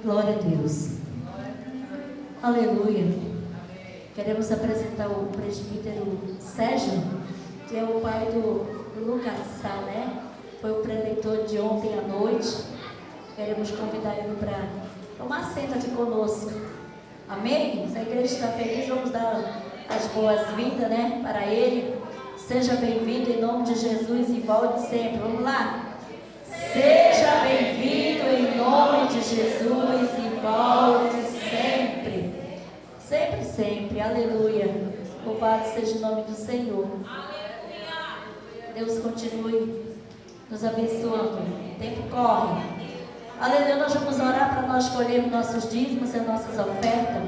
Glória a Deus. Aleluia. Queremos apresentar o presbítero Sérgio, que é o pai do Lucas Sá, né? Foi o preleitor de ontem à noite. Queremos convidar ele para tomar assento aqui conosco. Amém? Se a igreja está feliz, vamos dar as boas-vindas, né, para ele. Seja bem-vindo em nome de Jesus e volte sempre. Vamos lá? Seja bem-vindo em nome de Jesus e volte sempre. Sempre, sempre. Aleluia. Louvado seja o nome do Senhor. Deus continue nos abençoando. O tempo corre. Aleluia. Nós vamos orar para nós escolhermos nossos dízimos e nossas ofertas.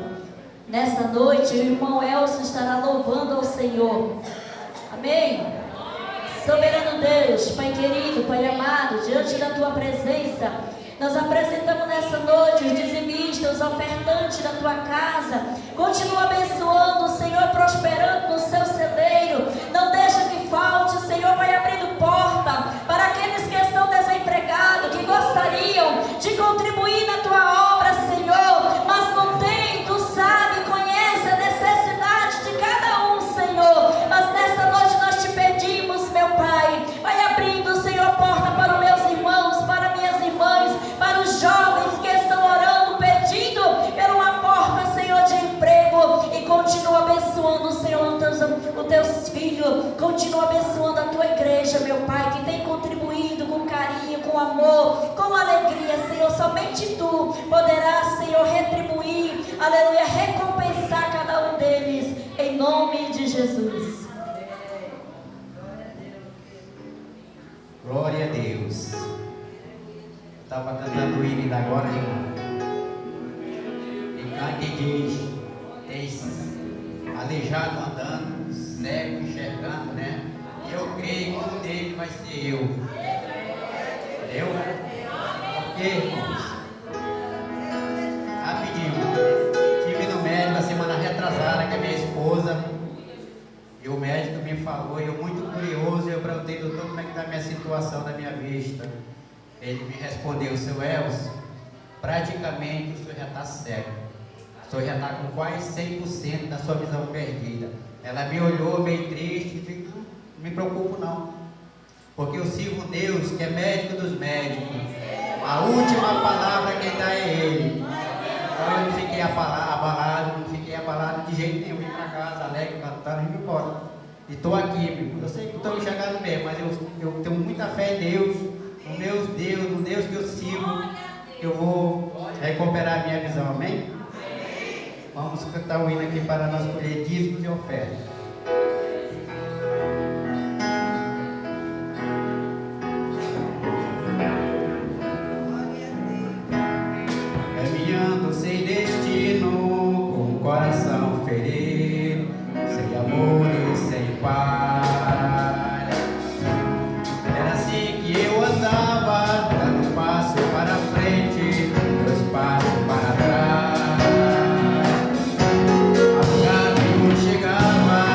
Nessa noite, o irmão Elcio estará louvando ao Senhor. Amém? Soberano Deus, Pai querido, Pai amado, diante da Tua presença, nós apresentamos nessa noite os dizimistas, os ofertantes da Tua casa. Continua abençoando, Senhor, prosperando no seu celeiro. Não deixa que falte, Senhor, vai abrindo porta para aqueles que estão desempregados, que gostariam de contribuir na Tua obra, Senhor, mas não tem. Tu sabe, conhece a necessidade de cada um, Senhor. Mas nessa noite nós te pedimos, meu Pai, vai abrindo, Senhor, porta para os meus irmãos, para minhas irmãs, para os jovens que estão orando, pedindo por uma porta, Senhor, de emprego. E continua abençoando, Senhor, os teus filhos. Continua abençoando a tua igreja, meu Pai, que tem contribuído com carinho, com amor, com alegria, Senhor. Somente tu poderás, Senhor, retribuir, aleluia, recompensar cada um deles, em nome de Jesus. Glória a Deus. Estava cantando o hino agora, irmão. E cante diz: aleijado andando, cego enxergando, né? E eu creio que um deles vai ser eu. Porque, irmãos, rapidinho, tive no médico a semana retrasada com a minha esposa. E o médico me falou, e eu muito curioso, eu perguntei, doutor, como é que está a minha situação da minha vista? Ele me respondeu, seu Elcio, praticamente o senhor já está cego. O senhor já está com quase 100% da sua visão perdida. Ela me olhou meio triste e disse, não me preocupo não, porque eu sirvo Deus, que é médico dos médicos. A última palavra quem dá é Ele. Então eu não fiquei abalado, de jeito nenhum. Vim para casa, alegre, cantando, e vim embora. E estou aqui, eu sei que estou enxergando mesmo, mas eu tenho muita fé em Deus, no Deus que eu sigo, eu vou recuperar a minha visão, amém? Vamos cantar o hino aqui para nós colher dízimos e ofertas. Caminhando sem destino, com o coração ferido, sem amor e sem paz. Era assim que eu andava, dando passo para frente, 2 passos para trás. A lugar nenhum chegava.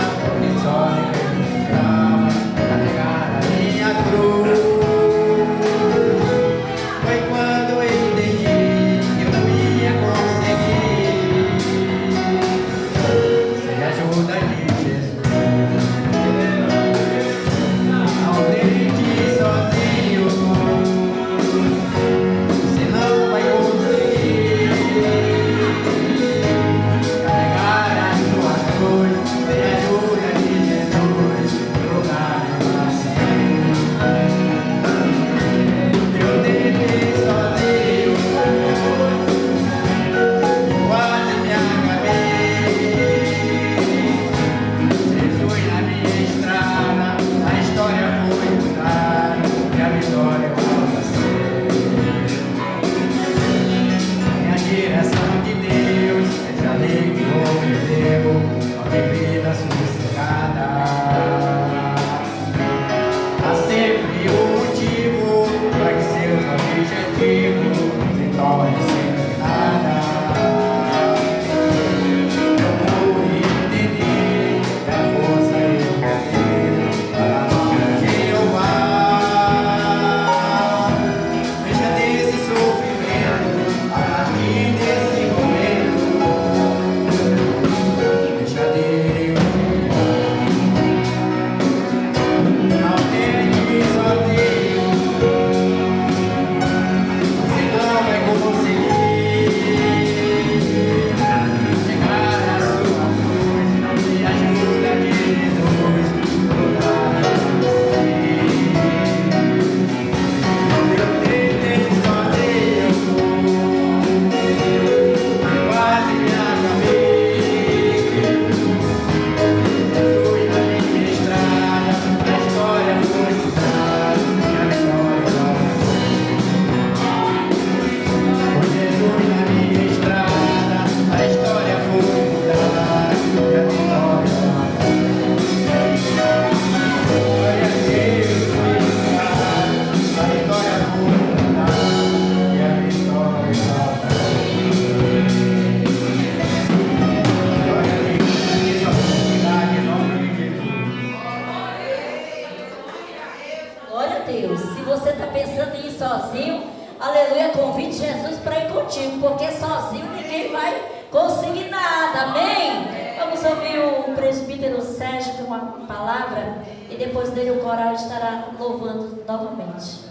juntinho, porque sozinho ninguém vai conseguir nada, amém? Vamos ouvir o presbítero Sérgio com uma palavra e depois dele o coral estará louvando novamente.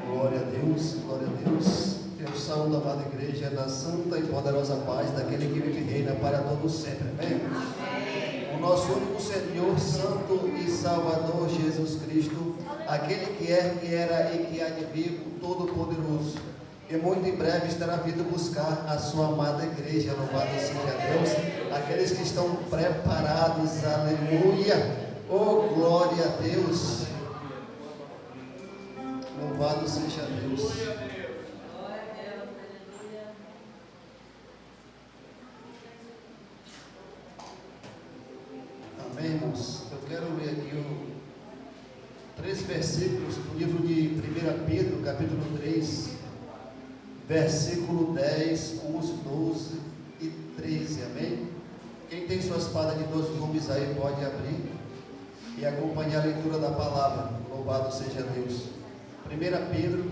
Glória a Deus, glória a Deus. Eu saúdo a amada igreja na santa e poderosa paz daquele que vive e reina para todos sempre, amém? O nosso único Senhor, Santo e Salvador Jesus Cristo, aquele que é, que era e que há de vir, o Todo-Poderoso, e muito em breve estará vindo buscar a sua amada igreja. Louvado seja Deus, aqueles que estão preparados, aleluia, oh glória a Deus, louvado seja Deus. Amém, irmãos? Eu quero ler aqui 3 versículos do livro de 1 Pedro, capítulo 3, versículo 10, 11, 12 e 13, amém? Quem tem sua espada de 12 gumes aí pode abrir e acompanhar a leitura da palavra. Louvado seja Deus. 1 Pedro,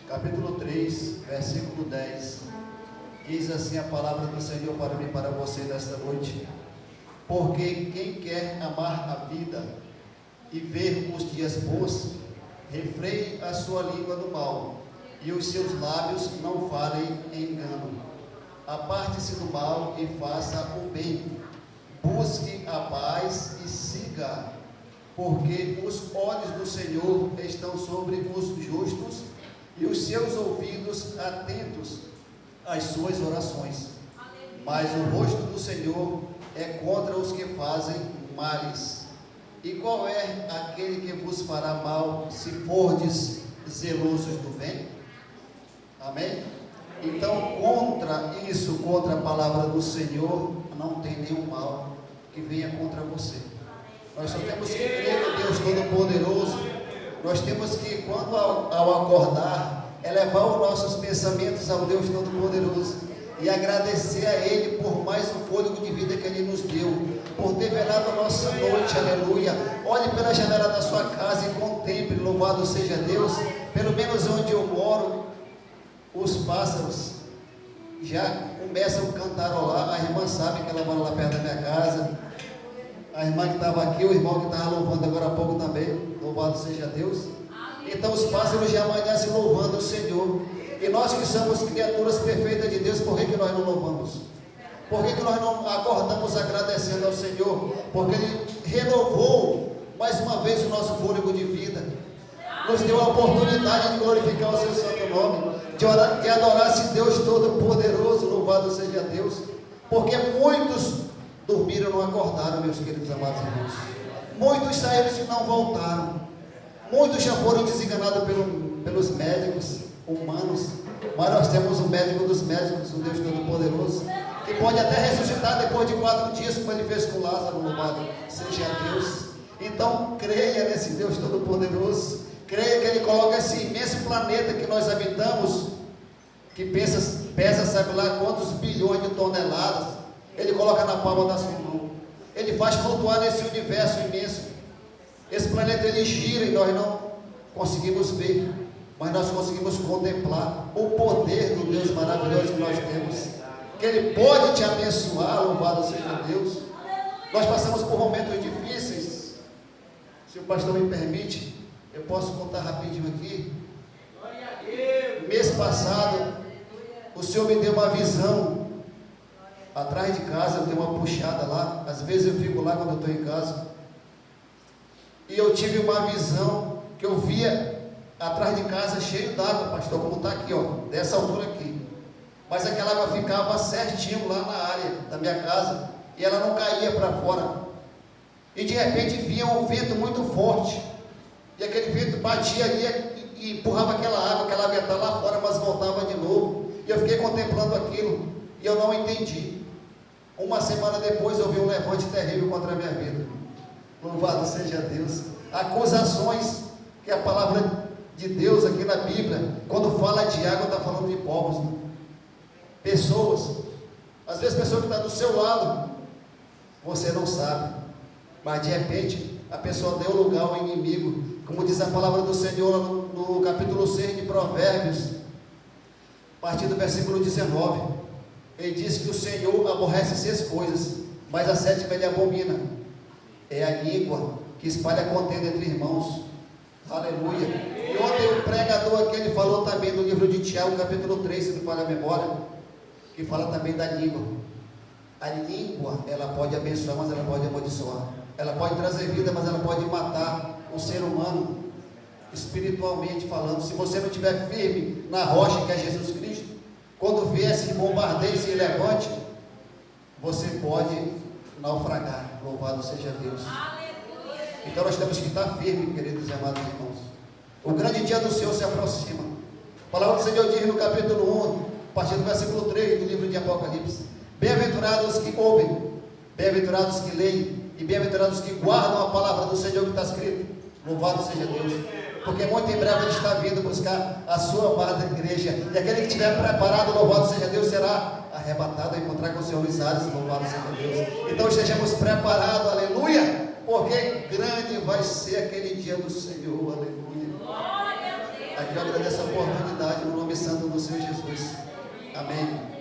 capítulo 3, versículo 10, diz assim a palavra do Senhor para mim e para você nesta noite: porque quem quer amar a vida e ver os dias bons, refreie a sua língua do mal, e os seus lábios não falem engano. Aparte-se do mal e faça o bem, busque a paz e siga, porque os olhos do Senhor estão sobre os justos e os seus ouvidos atentos às suas orações. Mas o rosto do Senhor é contra os que fazem males. E qual é aquele que vos fará mal, se fordes zelosos do bem? Amém? Então, contra isso, contra a palavra do Senhor, não tem nenhum mal que venha contra você. Nós só temos que crer no Deus Todo-Poderoso. Nós temos que, quando ao acordar, elevar os nossos pensamentos ao Deus Todo-Poderoso e agradecer a Ele por mais um fôlego de vida que Ele nos deu, por ter velado a nossa noite, aleluia. Olhe pela janela da sua casa e contemple, louvado seja Deus. Pelo menos onde eu moro, os pássaros já começam a cantarolar. A irmã sabe que ela mora lá perto da minha casa. A irmã que estava aqui, o irmão que estava louvando agora há pouco também, louvado seja Deus. Então os pássaros já amanhecem louvando o Senhor. E nós que somos criaturas perfeitas de Deus, por que nós não louvamos? Por que nós não acordamos agradecendo ao Senhor? Porque Ele renovou mais uma vez o nosso fôlego de vida, nos deu a oportunidade de glorificar o seu santo nome, de adorar esse Deus Todo-Poderoso, louvado seja Deus. Porque muitos dormiram e não acordaram, meus queridos amados irmãos. Muitos saíram e não voltaram. Muitos já foram desenganados pelos médicos humanos, mas nós temos o médico dos médicos, o Deus Todo-Poderoso, que pode até ressuscitar depois de 4 dias, como Ele fez com Lázaro, louvado seja Deus. Então creia nesse Deus Todo-Poderoso, creia que Ele coloca esse imenso planeta que nós habitamos, que pesa sabe lá quantos bilhões de toneladas, Ele coloca na palma da sua mão. Ele faz flutuar nesse universo imenso. Esse planeta ele gira e nós não conseguimos ver, mas nós conseguimos contemplar o poder do Deus maravilhoso que nós temos, que Ele pode te abençoar, louvado seja Deus. Nós passamos por momentos difíceis. Se o pastor me permite, eu posso contar rapidinho aqui. Mês passado, o Senhor me deu uma visão. Atrás de casa eu tenho uma puxada lá, às vezes eu fico lá quando eu estou em casa, e eu tive uma visão que eu via atrás de casa cheio d'água, pastor, como está aqui, ó, dessa altura aqui, mas aquela água ficava certinho lá na área da minha casa, e ela não caía para fora, e de repente vinha um vento muito forte, e aquele vento batia ali e empurrava aquela água ia estar lá fora, mas voltava de novo, e eu fiquei contemplando aquilo, e eu não entendi. Uma semana depois eu vi um levante terrível contra a minha vida, louvado seja Deus. Acusações, que a palavra de Deus aqui na Bíblia, quando fala de água, está falando de povos, né? Pessoas, às vezes pessoa que está do seu lado, você não sabe, mas de repente a pessoa deu lugar ao inimigo. Como diz a palavra do Senhor no capítulo 6 de Provérbios, a partir do versículo 19, ele diz que o Senhor aborrece 6 coisas, mas a 7ª ele abomina. É a língua que espalha contenda entre irmãos. Aleluia. E ontem o pregador aqui, ele falou também do livro de Tiago, capítulo 3, se não falha a memória, que fala também da língua. A língua, ela pode abençoar, mas ela pode amaldiçoar. Ela pode trazer vida, mas ela pode matar o ser humano, espiritualmente falando. Se você não estiver firme na rocha que é Jesus Cristo, quando vier esse bombardeio e se levante, você pode naufragar. Louvado seja Deus. Então nós temos que estar firmes, queridos e amados irmãos. O grande dia do Senhor se aproxima. A palavra do Senhor diz no capítulo 1, a partir do versículo 3 do livro de Apocalipse: bem-aventurados que ouvem, bem-aventurados que leem, e bem-aventurados que guardam a palavra do Senhor que está escrito. Louvado seja Deus. Porque muito em breve Ele está vindo buscar a sua amada igreja. E aquele que estiver preparado, louvado seja Deus, será arrebatado a encontrar com o Senhor nos ares. Louvado seja Deus. Então estejamos preparados, aleluia. Porque grande vai ser aquele dia do Senhor, aleluia. Aqui eu agradeço a oportunidade no nome santo do Senhor Jesus. Amém.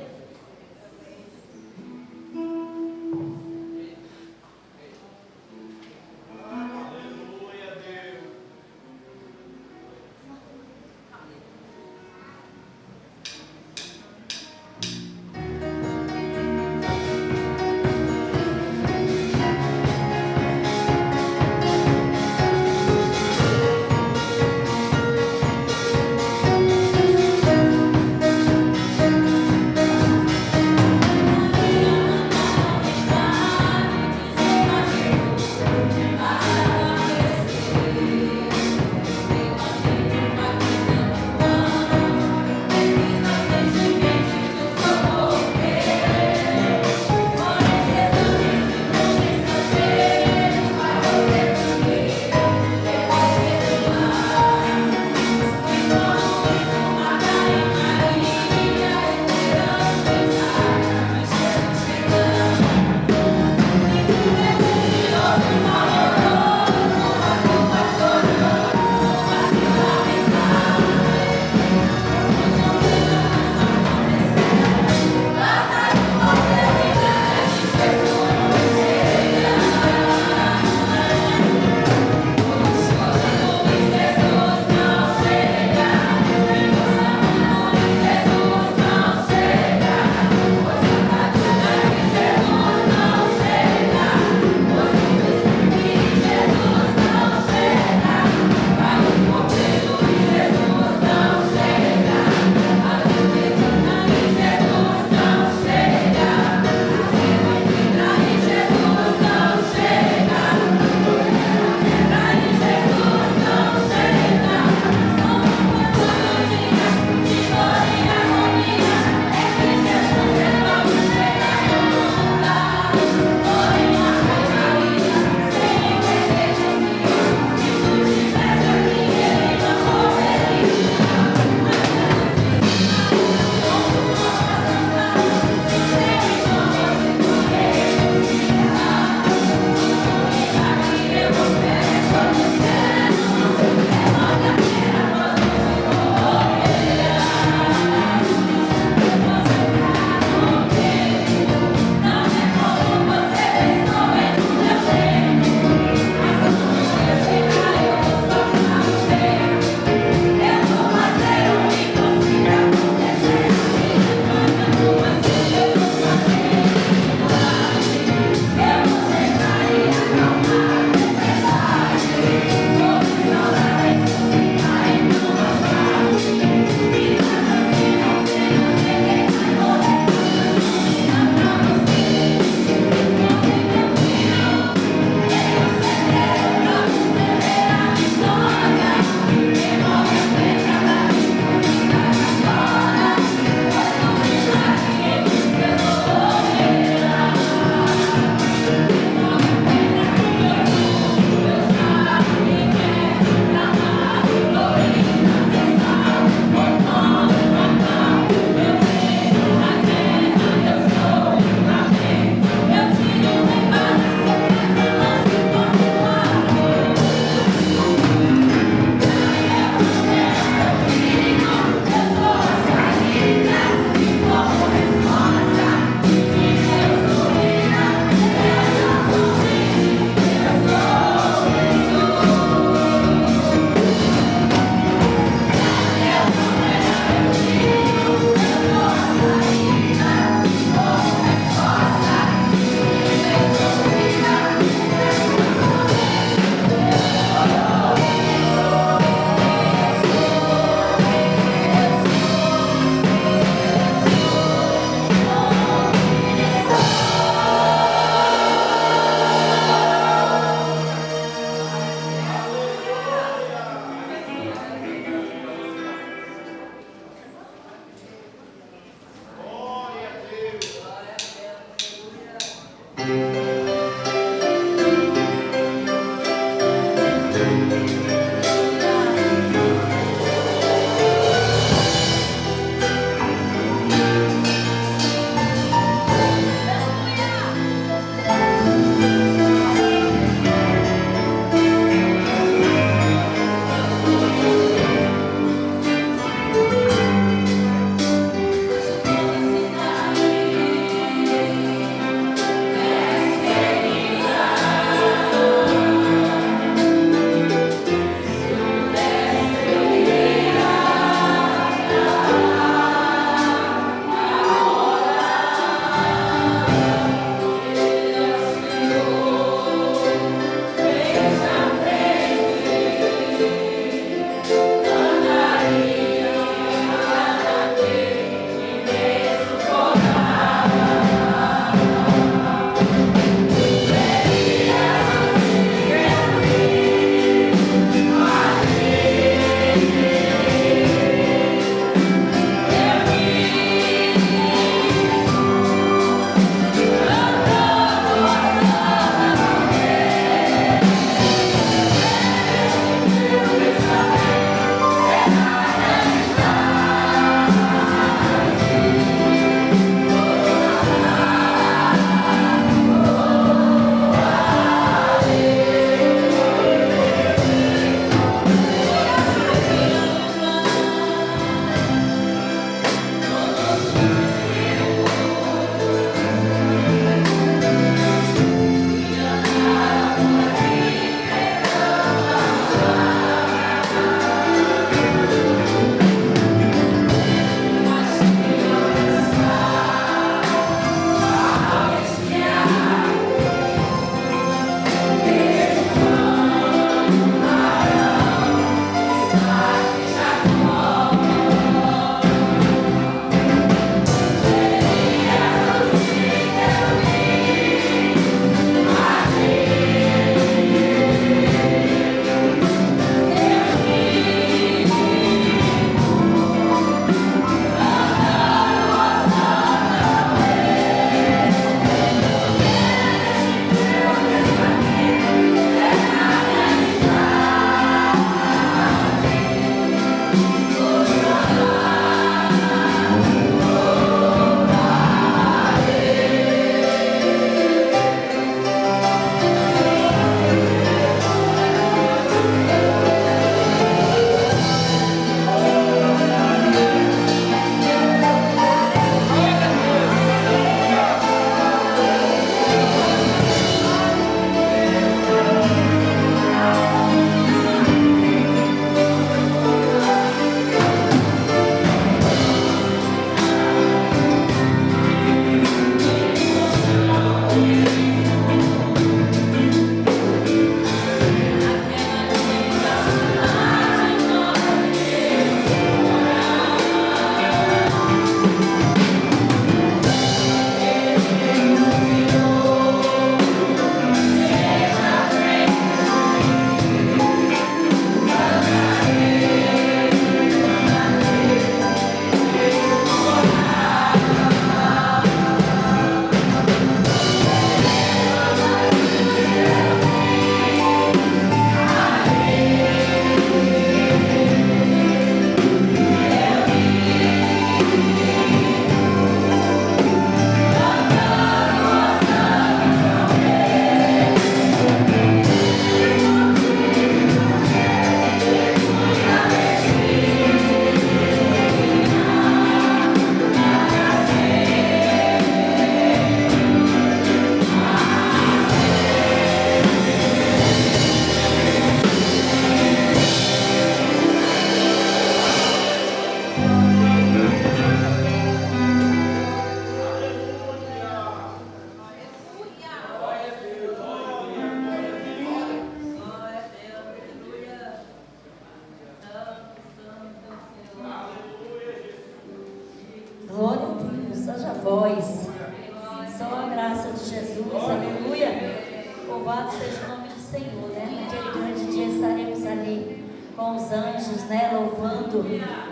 Louvado seja o nome do Senhor, né? Naquele grande dia estaremos ali com os anjos, né? Louvando,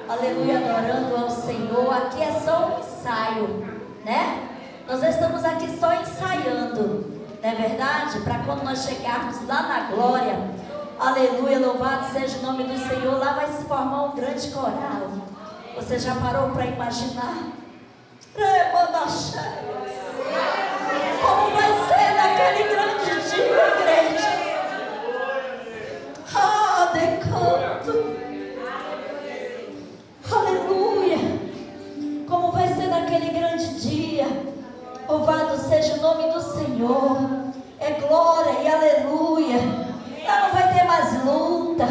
aleluia, adorando ao Senhor. Aqui é só um ensaio, né? Nós estamos aqui só ensaiando, não é verdade? Para quando nós chegarmos lá na glória, aleluia, louvado seja o nome do Senhor, lá vai se formar um grande coral. Você já parou para imaginar? Como vai ser naquele grande dia, igreja? Ah, decanto. Aleluia. Como vai ser naquele grande dia? Louvado seja o nome do Senhor. É glória e aleluia. Lá não vai ter mais luta.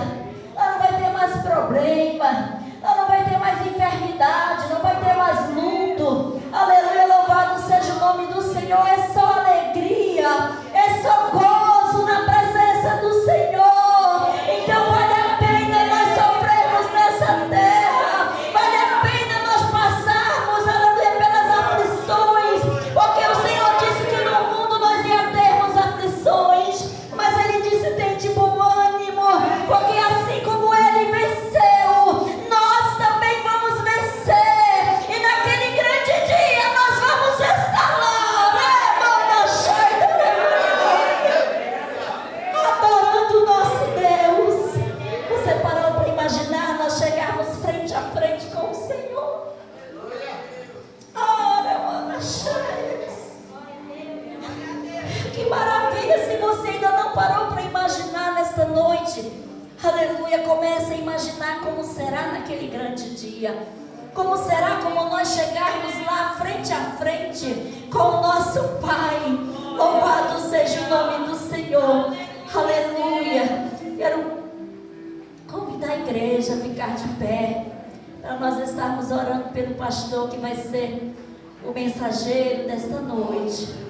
Lá não vai ter mais problema. Lá não vai ter mais enfermidade. Não vai ter mais luto. Aleluia, louvado seja o nome do Senhor. É só alegria. É só gozo na presença do Senhor. Então vale a pena nós sofrermos nessa terra. Vale a pena nós passarmos, aleluia, pelas aflições. Porque o Senhor disse que no mundo nós ia termos aflições. Mas Ele disse: tem de bom ânimo. Porque assim como Ele venceu, nós também vamos vencer. E naquele grande dia nós vamos estar lá, adorando o nosso Deus. Você parou para imaginar nós chegarmos frente a frente com o Senhor? Que maravilha! Se você ainda não parou para imaginar nesta noite, aleluia, comece a imaginar como será naquele grande dia. Como será como nós chegarmos lá frente a frente com o nosso Pai. Louvado seja o nome do Senhor. Aleluia. Quero convidar a igreja a ficar de pé, para nós estarmos orando pelo pastor que vai ser o mensageiro desta noite.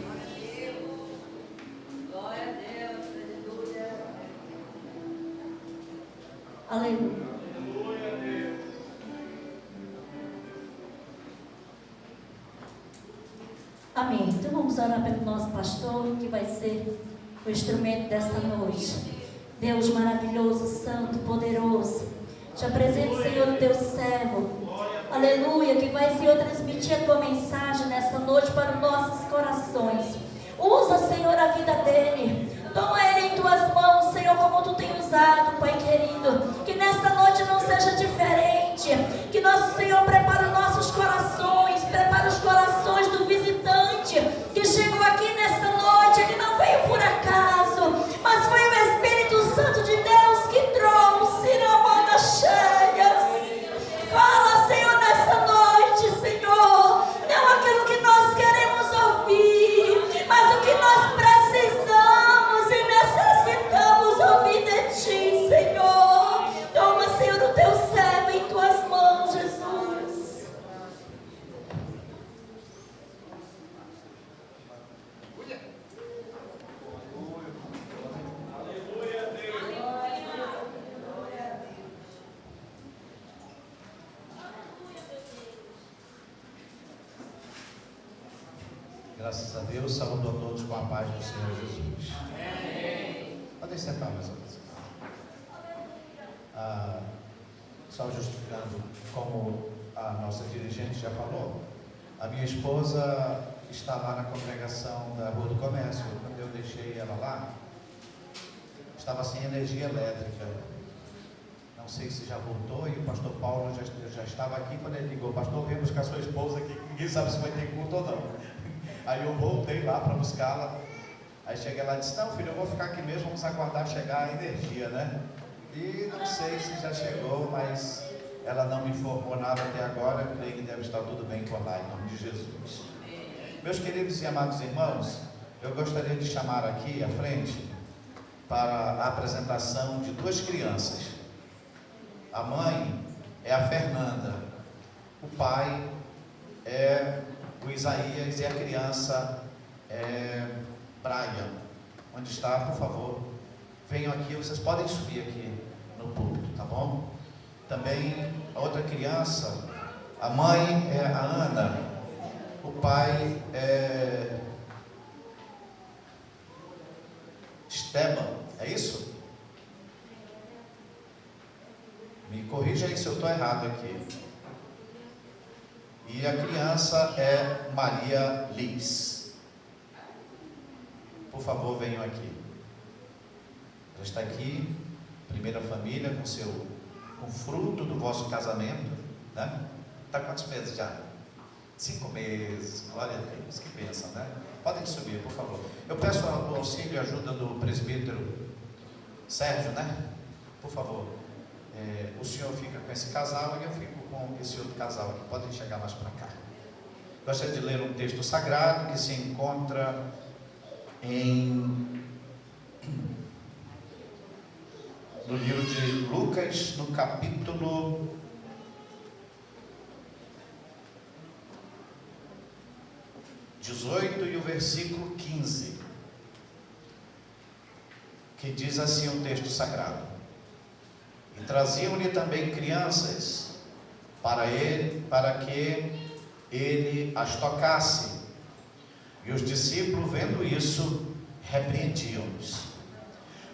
Aleluia. Amém. Então vamos orar pelo nosso pastor, que vai ser o instrumento desta noite. Deus maravilhoso, santo, poderoso, te apresento, Senhor, o teu servo. Aleluia, que vai, Senhor, transmitir a tua mensagem nesta noite para os nossos corações. Usa, Senhor, a vida dele. Toma ele em tuas mãos, Senhor, como tu tem usado, Pai querido. Que nesta noite não seja diferente. Que nosso Senhor prepare os nossos corações, prepare os corações do visitante que chegou aqui nesta noite. Ele não veio por acaso, mas foi o Espírito Santo de Deus que trouxe na mão cheias. Fala, Senhor, nesta noite, Senhor. Não aquilo que nós queremos ouvir, mas o que nós precisamos e necessitamos ouvir de Ti, Senhor. Toma, Senhor, o teu servo em tuas mãos, Jesus. Graças a Deus, saúdo a todos com a paz do Senhor Jesus. Podem sentar mais uma vez. Só justificando, como a nossa dirigente já falou, a minha esposa está lá na congregação da Rua do Comércio. Quando eu deixei ela lá, estava sem energia elétrica. Não sei se já voltou, e o pastor Paulo já estava aqui quando ele ligou: pastor, vem buscar sua esposa aqui, ninguém sabe se vai ter culto ou não. Aí eu voltei lá para buscá-la. Aí cheguei lá e disse: não, filho, eu vou ficar aqui mesmo, vamos aguardar chegar a energia, né? E não sei se já chegou, mas ela não me informou nada até agora. Eu creio que deve estar tudo bem por lá, em nome de Jesus. Meus queridos e amados irmãos, eu gostaria de chamar aqui à frente para a apresentação de duas crianças. A mãe é a Fernanda, o pai é o Isaías e a criança é Brian. Onde está, por favor? Venham aqui, vocês podem subir aqui no púlpito, tá bom? Também a outra criança, a mãe é a Ana, o pai é Esteban, é isso? Me corrija aí se eu estou errado aqui. E a criança é Maria Liz. Por favor, venham aqui. Já está aqui, primeira família, com fruto do vosso casamento, né? Está quantos meses já? 5 meses, glória a Deus, que bênção, né? Podem subir, por favor. Eu peço o auxílio e ajuda do presbítero Sérgio, né? Por favor. O senhor fica com esse casal e eu fico com esse outro casal aqui. Podem chegar mais para cá. Gostaria de ler um texto sagrado que se encontra no livro de Lucas, no capítulo 18 e o versículo 15, que diz assim o texto sagrado: e traziam-lhe também crianças para que ele as tocasse, e os discípulos, vendo isso, repreendiam-os.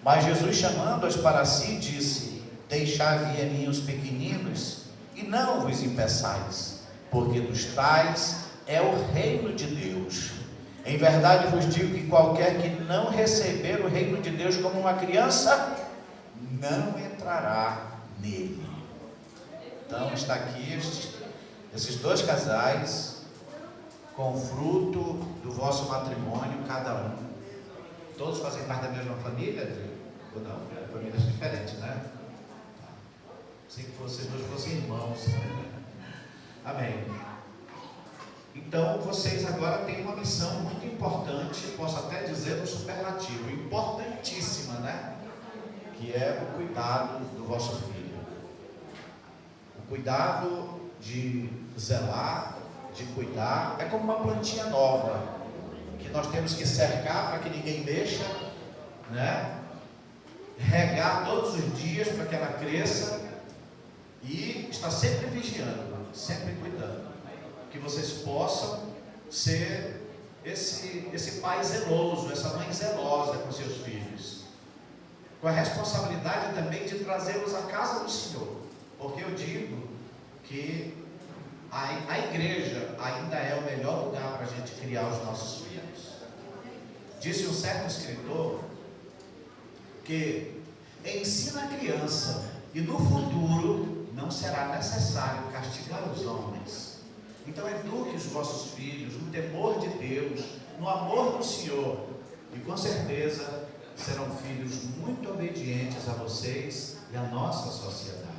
Mas Jesus, chamando-as para si, disse: deixai vir a mim os pequeninos, e não vos impeçais, porque dos tais é o reino de Deus. Em verdade vos digo que qualquer que não receber o reino de Deus como uma criança, não entrará nele. Então está aqui esses dois casais, com fruto do vosso matrimônio, cada um. Todos fazem parte da mesma família? Ou não? Famílias diferentes, né? Se vocês dois fossem irmãos. Amém. Então vocês agora têm uma missão muito importante, posso até dizer no superlativo, importantíssima, né? Que é o cuidado do vosso filho. O cuidado de zelar, de cuidar, é como uma plantinha nova, que nós temos que cercar para que ninguém mexa, né? Regar todos os dias para que ela cresça e estar sempre vigiando, sempre cuidando, que vocês possam ser esse pai zeloso, essa mãe zelosa com seus filhos, com a responsabilidade também de trazê-los à casa do Senhor, porque eu digo que a igreja ainda é o melhor lugar para a gente criar os nossos filhos. Disse um certo escritor que ensina a criança e no futuro não será necessário castigar os homens. Então eduque os vossos filhos no temor de Deus, no amor do Senhor, e com certeza serão filhos muito obedientes a vocês e à nossa sociedade.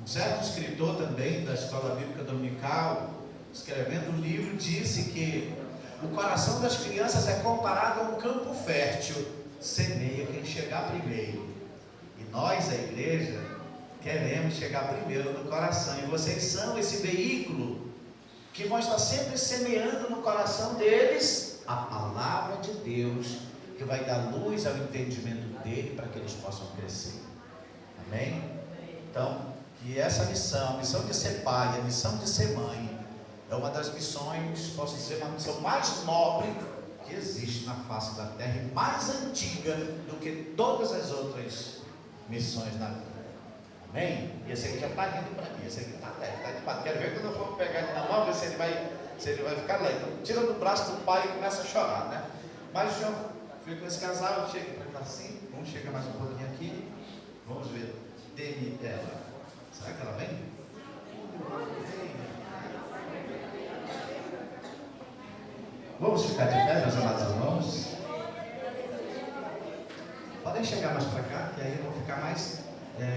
Um certo escritor também da Escola Bíblica Dominical, escrevendo um livro, disse que o coração das crianças é comparado a um campo fértil, semeia quem chegar primeiro. E nós, a igreja, queremos chegar primeiro no coração, e vocês são esse veículo que vão estar sempre semeando no coração deles a palavra de Deus, que vai dar luz ao entendimento dele para que eles possam crescer. Amém? Então, que essa missão, a missão de ser pai, a missão de ser mãe, é uma das missões, posso dizer, uma missão mais nobre que existe na face da terra e mais antiga do que todas as outras missões na vida. Amém? E esse aqui já está rindo para mim, esse aqui está alegre, está animado. Quero ver quando eu for pegar ele na mão, ver se ele vai ficar alegre. Então, tira do braço do pai e começa a chorar, né? Mas o senhor fica com esse casal, chega para cá assim, vamos chegar mais um pouquinho aqui, vamos ver. Demi ela. Será que ela vem? Vamos ficar de pé, meus amados irmãos? Podem chegar mais para cá, que aí eu vou ficar mais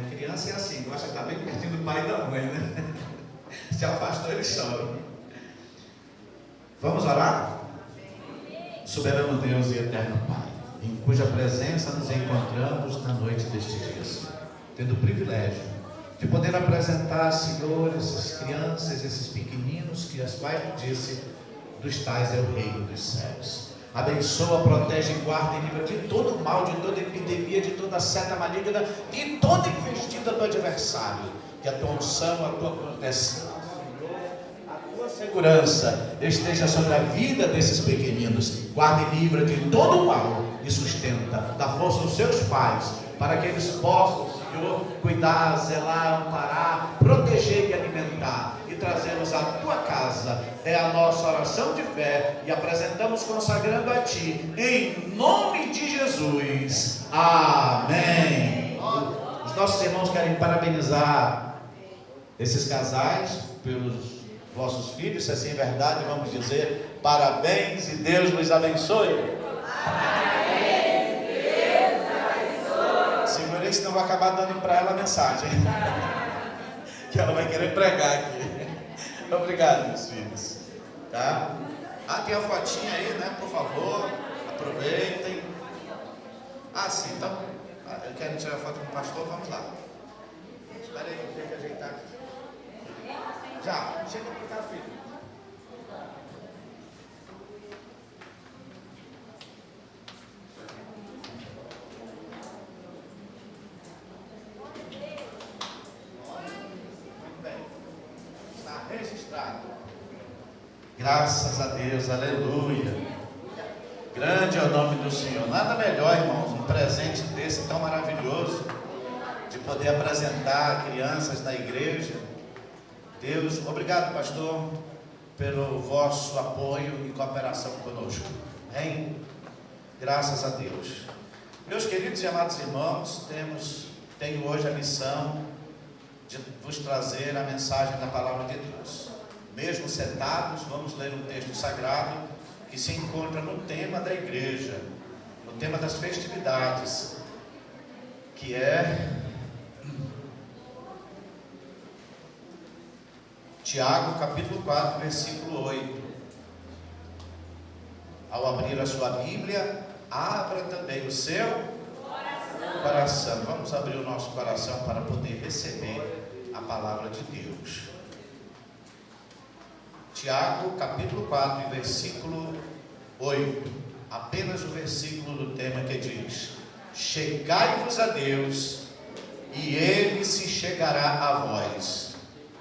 criança, e assim, gosta de estar bem pertinho do pai e da mãe, né? Se afastou, eles choram. Vamos orar? Soberano Deus e eterno Pai, em cuja presença nos encontramos na noite deste dia, tendo o privilégio de poder apresentar, Senhor, essas crianças, esses pequeninos, que as quais tu disse, dos tais é o reino dos céus. Abençoa, protege, guarda e livra de todo mal, de toda epidemia, de toda seta maligna, de toda investida do adversário. Que a tua unção, a tua proteção, a tua segurança esteja sobre a vida desses pequeninos. Guarda e livra de todo mal, e sustenta. Dá força aos seus pais, para que eles possam, Senhor, cuidar, zelar, amparar, proteger e alimentar, e trazê-los à tua casa. É a nossa oração de fé, e apresentamos consagrando a ti, em nome de Jesus. Amém. Os nossos irmãos querem parabenizar esses casais pelos vossos filhos. Se assim é verdade, vamos dizer parabéns e Deus nos abençoe. Parabéns, Deus abençoe. Segurei, senão eu vou acabar dando para ela a mensagem que ela vai querer pregar aqui. Obrigado, meus filhos. Tá? Tem a fotinha aí, né? Por favor, aproveitem. Sim, então eu quero tirar foto com o pastor, vamos lá. Espera aí, eu tenho que ajeitar aqui. Já, chega para cá, filho. Muito bem. Está registrado. Graças a Deus, aleluia. Grande é o nome do Senhor. Nada melhor, irmãos, um presente desse tão maravilhoso, de poder apresentar crianças na igreja. Deus, obrigado, pastor, pelo vosso apoio e cooperação conosco. Amém? Graças a Deus. Meus queridos e amados irmãos, tenho hoje a missão de vos trazer a mensagem da palavra de Deus. Mesmo sentados, vamos ler um texto sagrado que se encontra no tema da igreja, no tema das festividades, que é Tiago, capítulo 4, versículo 8. Ao abrir a sua Bíblia, abra também o seu coração. Vamos abrir o nosso coração para poder receber a palavra de Deus. Tiago, capítulo 4, versículo 8. Apenas o versículo do tema que diz: chegai-vos a Deus, e Ele se chegará a vós.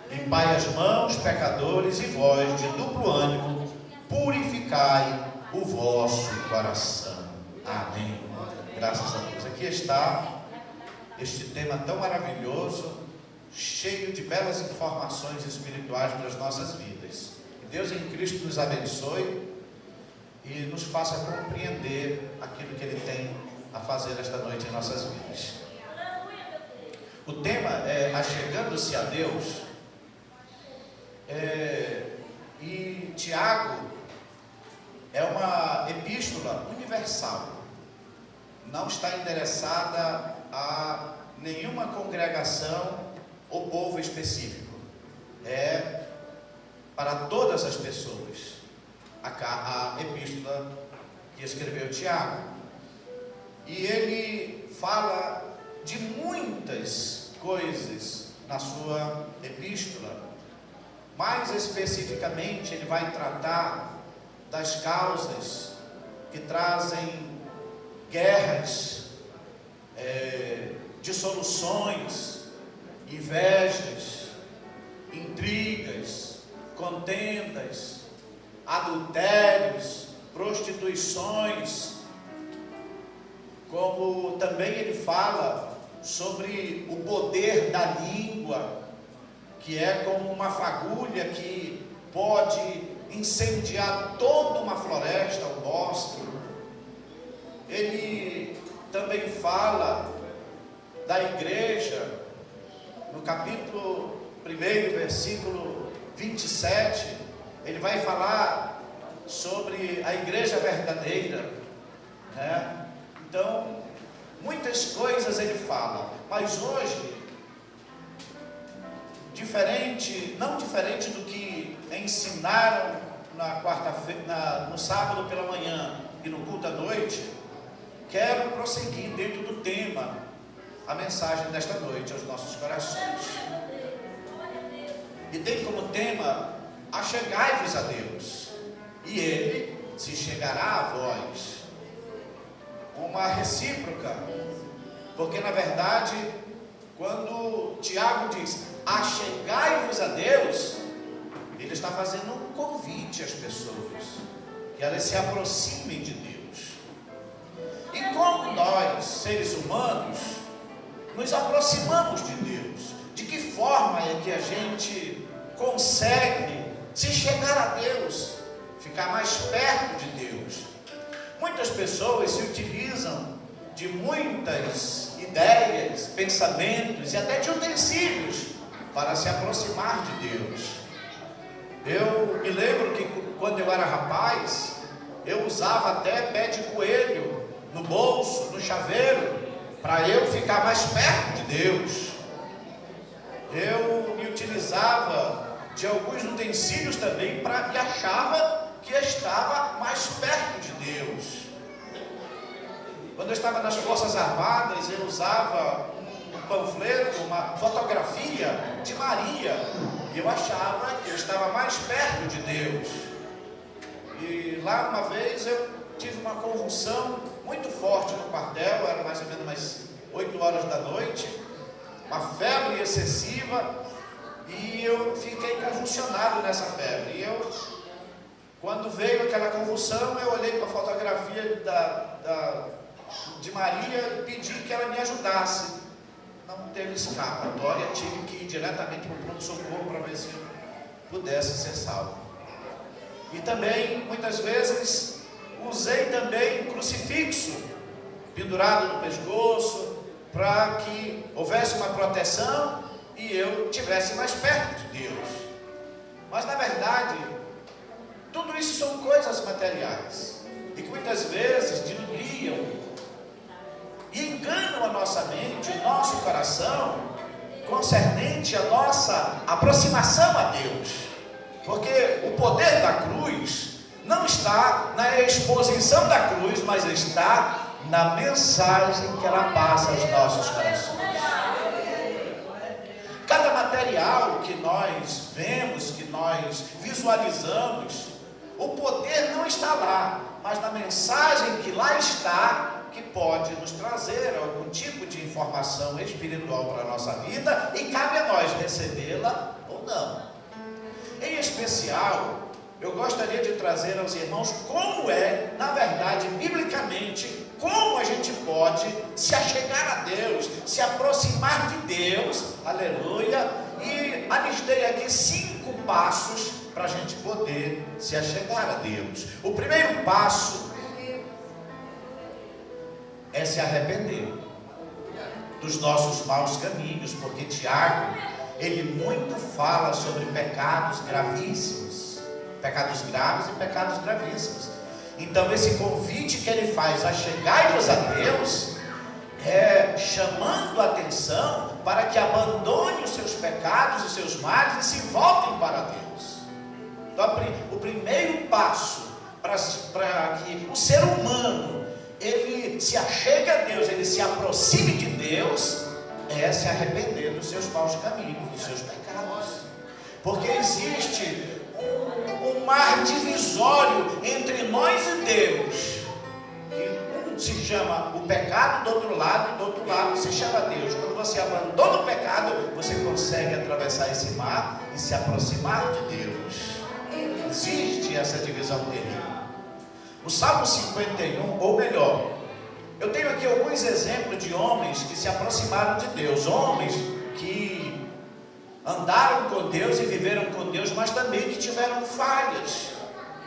Limpai as mãos, pecadores, e vós, de duplo ânimo, purificai o vosso coração. Amém. Graças a Deus. Aqui está este tema tão maravilhoso, cheio de belas informações espirituais para as nossas vidas. Que Deus em Cristo nos abençoe e nos faça compreender aquilo que Ele tem a fazer esta noite em nossas vidas. O tema é achegando-se a Deus. E Tiago é uma epístola universal, não está endereçada a nenhuma congregação ou povo específico, é para todas as pessoas. A epístola que escreveu Tiago, e ele fala de muitas coisas na sua epístola. Mais especificamente, ele vai tratar das causas que trazem guerras, dissoluções, invejas, intrigas, contendas, adultérios, prostituições, como também ele fala sobre o poder da língua, que é como uma fagulha que pode incendiar toda uma floresta, um bosque. Ele também fala da igreja, no capítulo 1, versículo 27, ele vai falar sobre a igreja verdadeira, né? Então, muitas coisas ele fala, mas hoje, não diferente do que ensinaram na quarta-feira, no sábado pela manhã e no culto à noite, quero prosseguir dentro do tema, a mensagem desta noite aos nossos corações. E tem como tema: achegai-vos a Deus, e Ele se chegará a vós. Uma recíproca, porque na verdade, quando Tiago diz achegai-vos a Deus, ele está fazendo um convite às pessoas, que elas se aproximem de Deus. E como nós, seres humanos, nos aproximamos de Deus? De que forma é que a gente consegue se chegar a Deus, ficar mais perto de Deus? Muitas pessoas se utilizam de muitas ideias, pensamentos e até de utensílios para se aproximar de Deus. Eu me lembro que quando eu era rapaz, eu usava até pé de coelho no bolso, no chaveiro, para eu ficar mais perto de Deus. Eu me utilizava de alguns utensílios também e achava que estava mais perto de Deus. Quando eu estava nas Forças Armadas, eu usava um panfleto, uma fotografia de Maria, e eu achava que eu estava mais perto de Deus. E lá uma vez eu tive uma convulsão muito forte no quartel, era mais ou menos umas 8 horas da noite, uma febre excessiva, e eu fiquei convulsionado nessa febre. E quando veio aquela convulsão, eu olhei para a fotografia de Maria e pedi que ela me ajudasse. Não teve escapatória, tive que ir diretamente para o pronto-socorro para ver se eu pudesse ser salvo. E também, muitas vezes, usei também um crucifixo pendurado no pescoço, para que houvesse uma proteção e eu estivesse mais perto de Deus. Mas na verdade, tudo isso são coisas materiais, e que muitas vezes diluíam e enganam a nossa mente, o nosso coração, concernente a nossa aproximação a Deus. Porque o poder da cruz não está na exposição da cruz, mas está na mensagem que ela passa aos nossos corações. Cada material que nós vemos, que nós visualizamos, o poder não está lá, mas na mensagem que lá está, que pode nos trazer algum tipo de informação espiritual para a nossa vida, e cabe a nós recebê-la ou não. Em especial, eu gostaria de trazer aos irmãos como é, na verdade, biblicamente, como a gente pode se achegar a Deus, se aproximar de Deus, aleluia, e alistei aqui 5 passos para a gente poder se achegar a Deus. O primeiro passo é se arrepender dos nossos maus caminhos, porque Tiago, ele muito fala sobre pecados gravíssimos, pecados graves e pecados gravíssimos. Então esse convite que ele faz a chegar-nos a Deus, é chamando a atenção para que abandone os seus pecados, os seus males e se voltem para Deus. Então o primeiro passo para que o ser humano ele se achegue a Deus, ele se aproxime de Deus, é se arrepender dos seus maus caminhos, dos seus pecados. Porque existe um mar divisório entre nós e Deus, que um se chama o pecado do outro lado, e do outro lado se chama Deus. Quando você abandona o pecado, você consegue atravessar esse mar e se aproximar de Deus. Existe essa divisão terrível. O Salmo 51, ou melhor, eu tenho aqui alguns exemplos de homens que se aproximaram de Deus, homens que andaram com Deus e viveram com Deus, mas também que tiveram falhas,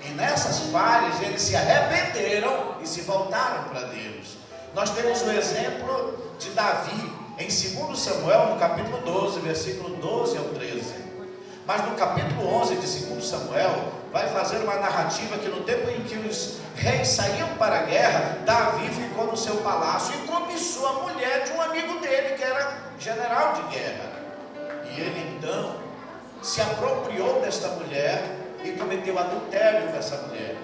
e nessas falhas eles se arrependeram e se voltaram para Deus. Nós temos o exemplo de Davi em 2 Samuel, no capítulo 12, versículo 12 ao 13. Mas no capítulo 11 de 2 Samuel, vai fazer uma narrativa que no tempo em que os reis saíam para a guerra, Davi ficou no seu palácio e cobiçou a mulher de um amigo dele, que era general de guerra. E ele então se apropriou desta mulher e cometeu adultério com essa mulher.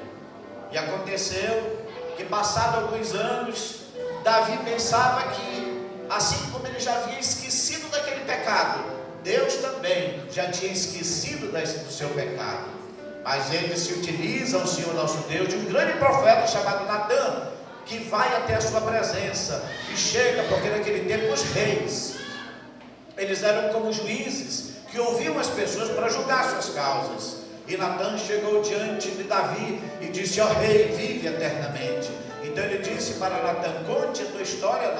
E aconteceu que, passado alguns anos, Davi pensava que, assim como ele já havia esquecido daquele pecado, Deus também já tinha esquecido do seu pecado. Mas ele se utiliza, o Senhor nosso Deus, de um grande profeta chamado Natã, que vai até a sua presença e chega, porque naquele tempo os reis, eles eram como juízes que ouviam as pessoas para julgar suas causas. E Natã chegou diante de Davi e disse: ó rei, vive eternamente. Então ele disse para Natã: conte a tua história,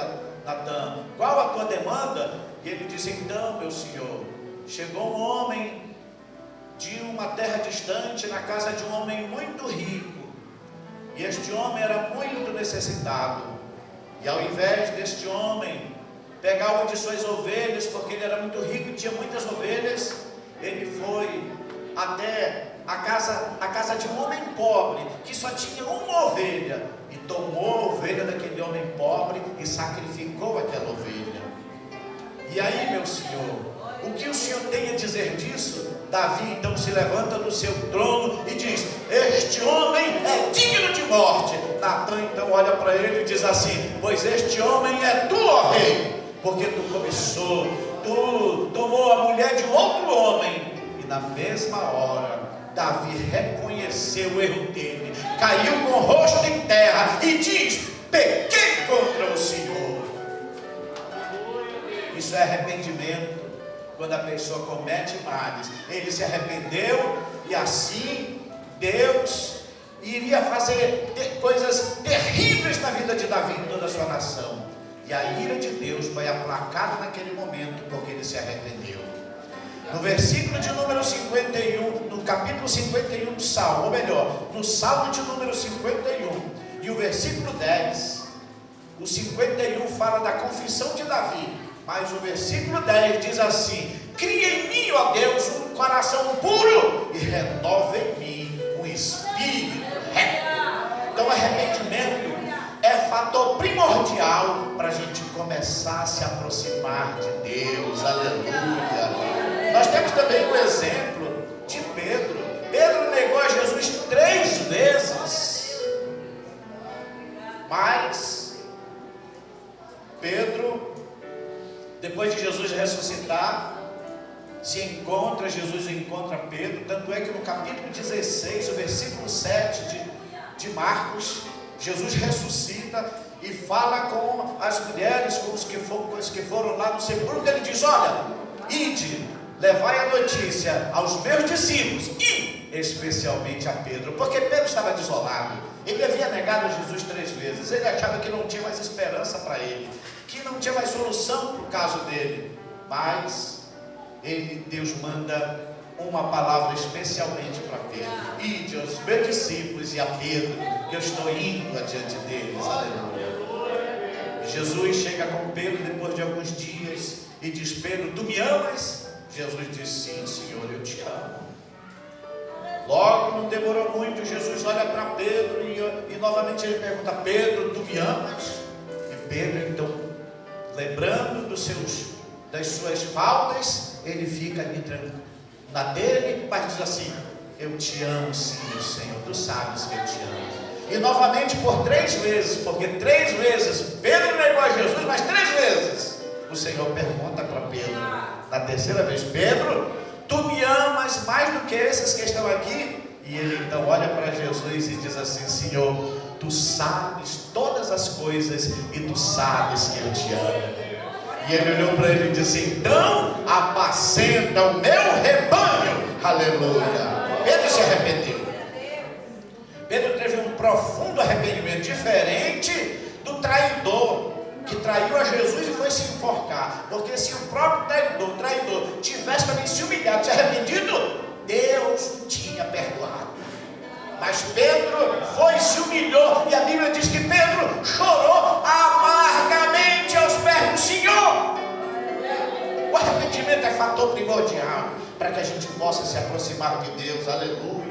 Natã, qual a tua demanda? E ele disse: então, meu senhor, chegou um homem de uma terra distante na casa de um homem muito rico, e este homem era muito necessitado, e ao invés deste homem pegar uma de suas ovelhas, porque ele era muito rico e tinha muitas ovelhas, ele foi até a casa de um homem pobre, que só tinha uma ovelha, e tomou a ovelha daquele homem pobre e sacrificou aquela ovelha. E aí, meu senhor, o que o senhor tem a dizer disso? Davi então se levanta do seu trono e diz: este homem é digno de morte. Natã então olha para ele e diz assim: pois este homem é tu, ó rei, porque tu cobiçou, tu tomou a mulher de outro homem. E na mesma hora Davi reconheceu o erro dele, caiu com o rosto em terra e diz: pequei contra o Senhor. Isso é arrependimento. Quando a pessoa comete males, ele se arrependeu, e assim Deus iria fazer coisas terríveis na vida de Davi e toda a sua nação. E a ira de Deus foi aplacada naquele momento, porque ele se arrependeu. No versículo de número 51, no capítulo 51 do Salmo, ou melhor, no Salmo de número 51, e o versículo 10, o 51 fala da confissão de Davi, mas o versículo 10 diz assim: cria em mim, ó Deus, um coração puro e renova em mim um espírito reto. Então arrependimento é fator primordial para a gente começar a se aproximar de Deus. Aleluia. Nós temos também o exemplo de Pedro. Pedro negou a Jesus 3 vezes, mas Pedro, depois de Jesus ressuscitar, Jesus encontra Pedro. Tanto é que no capítulo 16, o versículo 7 de Marcos, Jesus ressuscita e fala com as mulheres, com os que foram lá no sepulcro. Ele diz: olha, ide, levai a notícia aos meus discípulos, e especialmente a Pedro, porque Pedro estava desolado. Ele havia negado a Jesus 3 vezes. Ele achava que não tinha mais esperança para ele, que não tinha mais solução para o caso dele. Mas Deus manda uma palavra especialmente para Pedro: ide aos meus discípulos e a Pedro, que eu estou indo adiante deles. Aleluia. Jesus chega com Pedro depois de alguns dias e diz: Pedro, tu me amas? Jesus diz: sim, Senhor, eu te amo. Logo, não demorou muito, Jesus olha para Pedro e novamente ele pergunta: Pedro, tu me amas? E Pedro então, lembrando das suas faltas, ele fica ali tranquilo na dele, mas diz assim: eu te amo sim, meu Senhor, tu sabes que eu te amo. E novamente por 3 vezes, porque 3 vezes Pedro negou a Jesus, mas 3 vezes o Senhor pergunta para Pedro, na terceira vez: Pedro, tu me amas mais do que esses que estão aqui? E ele então olha para Jesus e diz assim: Senhor, tu sabes todas as coisas e tu sabes que eu te amo. E ele olhou para ele e disse: então apacenta o meu rebanho. Aleluia. Pedro se arrependeu. Pedro teve um profundo arrependimento, diferente do traidor, que traiu a Jesus e foi se enforcar. Porque se o próprio traidor tivesse também se humilhado, se arrependido, Deus o tinha perdoado. Mas Pedro foi, se humilhou, e a Bíblia diz que Pedro chorou amargamente aos pés do Senhor. O arrependimento é fator primordial para que a gente possa se aproximar de Deus. Aleluia.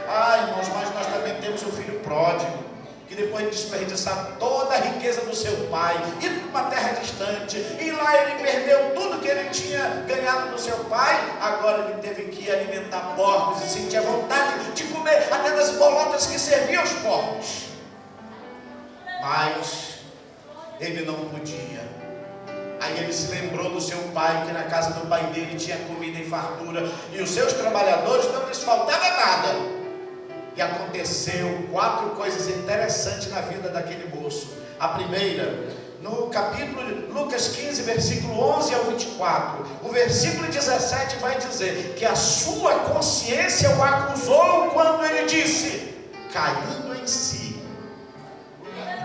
Irmãos, mas nós também temos o filho pródigo, que depois de desperdiçar toda a riqueza do seu pai, ir para uma terra distante, e lá ele perdeu tudo que ele tinha ganhado do seu pai. Agora ele teve que alimentar porcos e sentia vontade de comer até das bolotas que serviam aos porcos, mas ele não podia. Aí ele se lembrou do seu pai, que na casa do pai dele tinha comida em fartura, e os seus trabalhadores não lhes faltava nada. E aconteceu 4 coisas interessantes na vida daquele moço. A primeira, no capítulo Lucas 15, versículo 11 ao 24, o versículo 17 vai dizer que a sua consciência o acusou quando ele disse, caindo em si: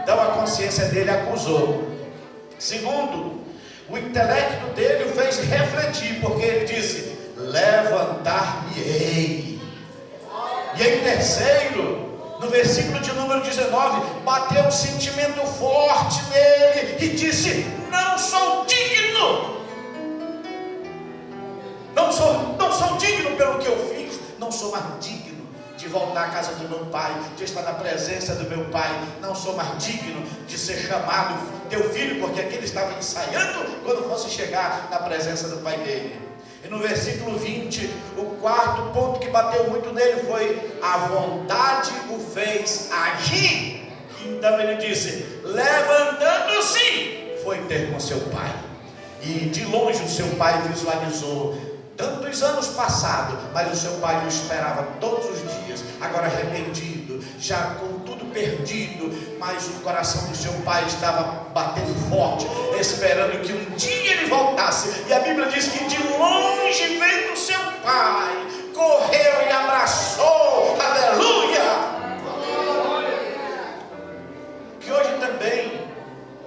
Então a consciência dele acusou. Segundo, o intelecto dele o fez refletir, porque ele disse: levantar-me-ei. E em terceiro, no versículo de número 19, bateu um sentimento forte nele e disse: não sou digno. Não sou digno pelo que eu fiz. Não sou mais digno de voltar à casa do meu pai, de estar na presença do meu pai. Não sou mais digno de ser chamado teu filho, porque aqui ele estava ensaiando quando fosse chegar na presença do pai dele. E no versículo 20, o quarto ponto que bateu muito nele foi: a vontade o fez agir. Então ele disse: levantando-se, foi ter com seu pai. E de longe o seu pai visualizou tantos anos passados, mas o seu pai o esperava todos os dias, agora arrependido, já com tudo perdido, mas o coração do seu pai estava batendo forte, esperando que um dia ele voltasse. E a Bíblia diz que de longe veio o seu pai, correu e abraçou. Aleluia! Que hoje também,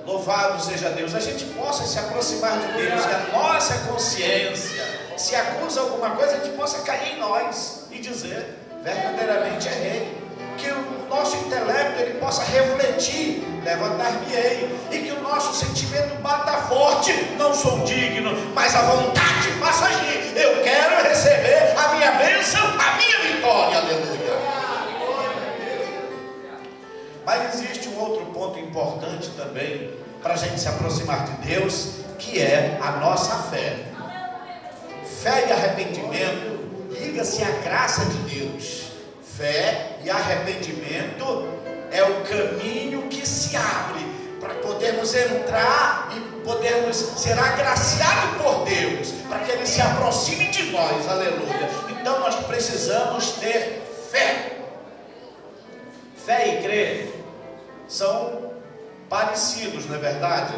louvado seja Deus, a gente possa se aproximar de Deus, que a nossa consciência, se acusa alguma coisa, a gente possa cair em nós e dizer: verdadeiramente errei. Que o nosso intelecto ele possa refletir, levantar-me-ei, e que o nosso sentimento bata forte: não sou digno, mas a vontade faça agir. Eu quero receber a minha bênção, a minha vitória. Aleluia. Mas existe um outro ponto importante também para a gente se aproximar de Deus, que é a nossa fé. Fé e arrependimento, liga-se à graça de Deus. Fé e arrependimento é o caminho que se abre para podermos entrar e podermos ser agraciados por Deus, para que Ele se aproxime de nós. Aleluia. Então nós precisamos ter fé. Fé e crer são parecidos, não é verdade?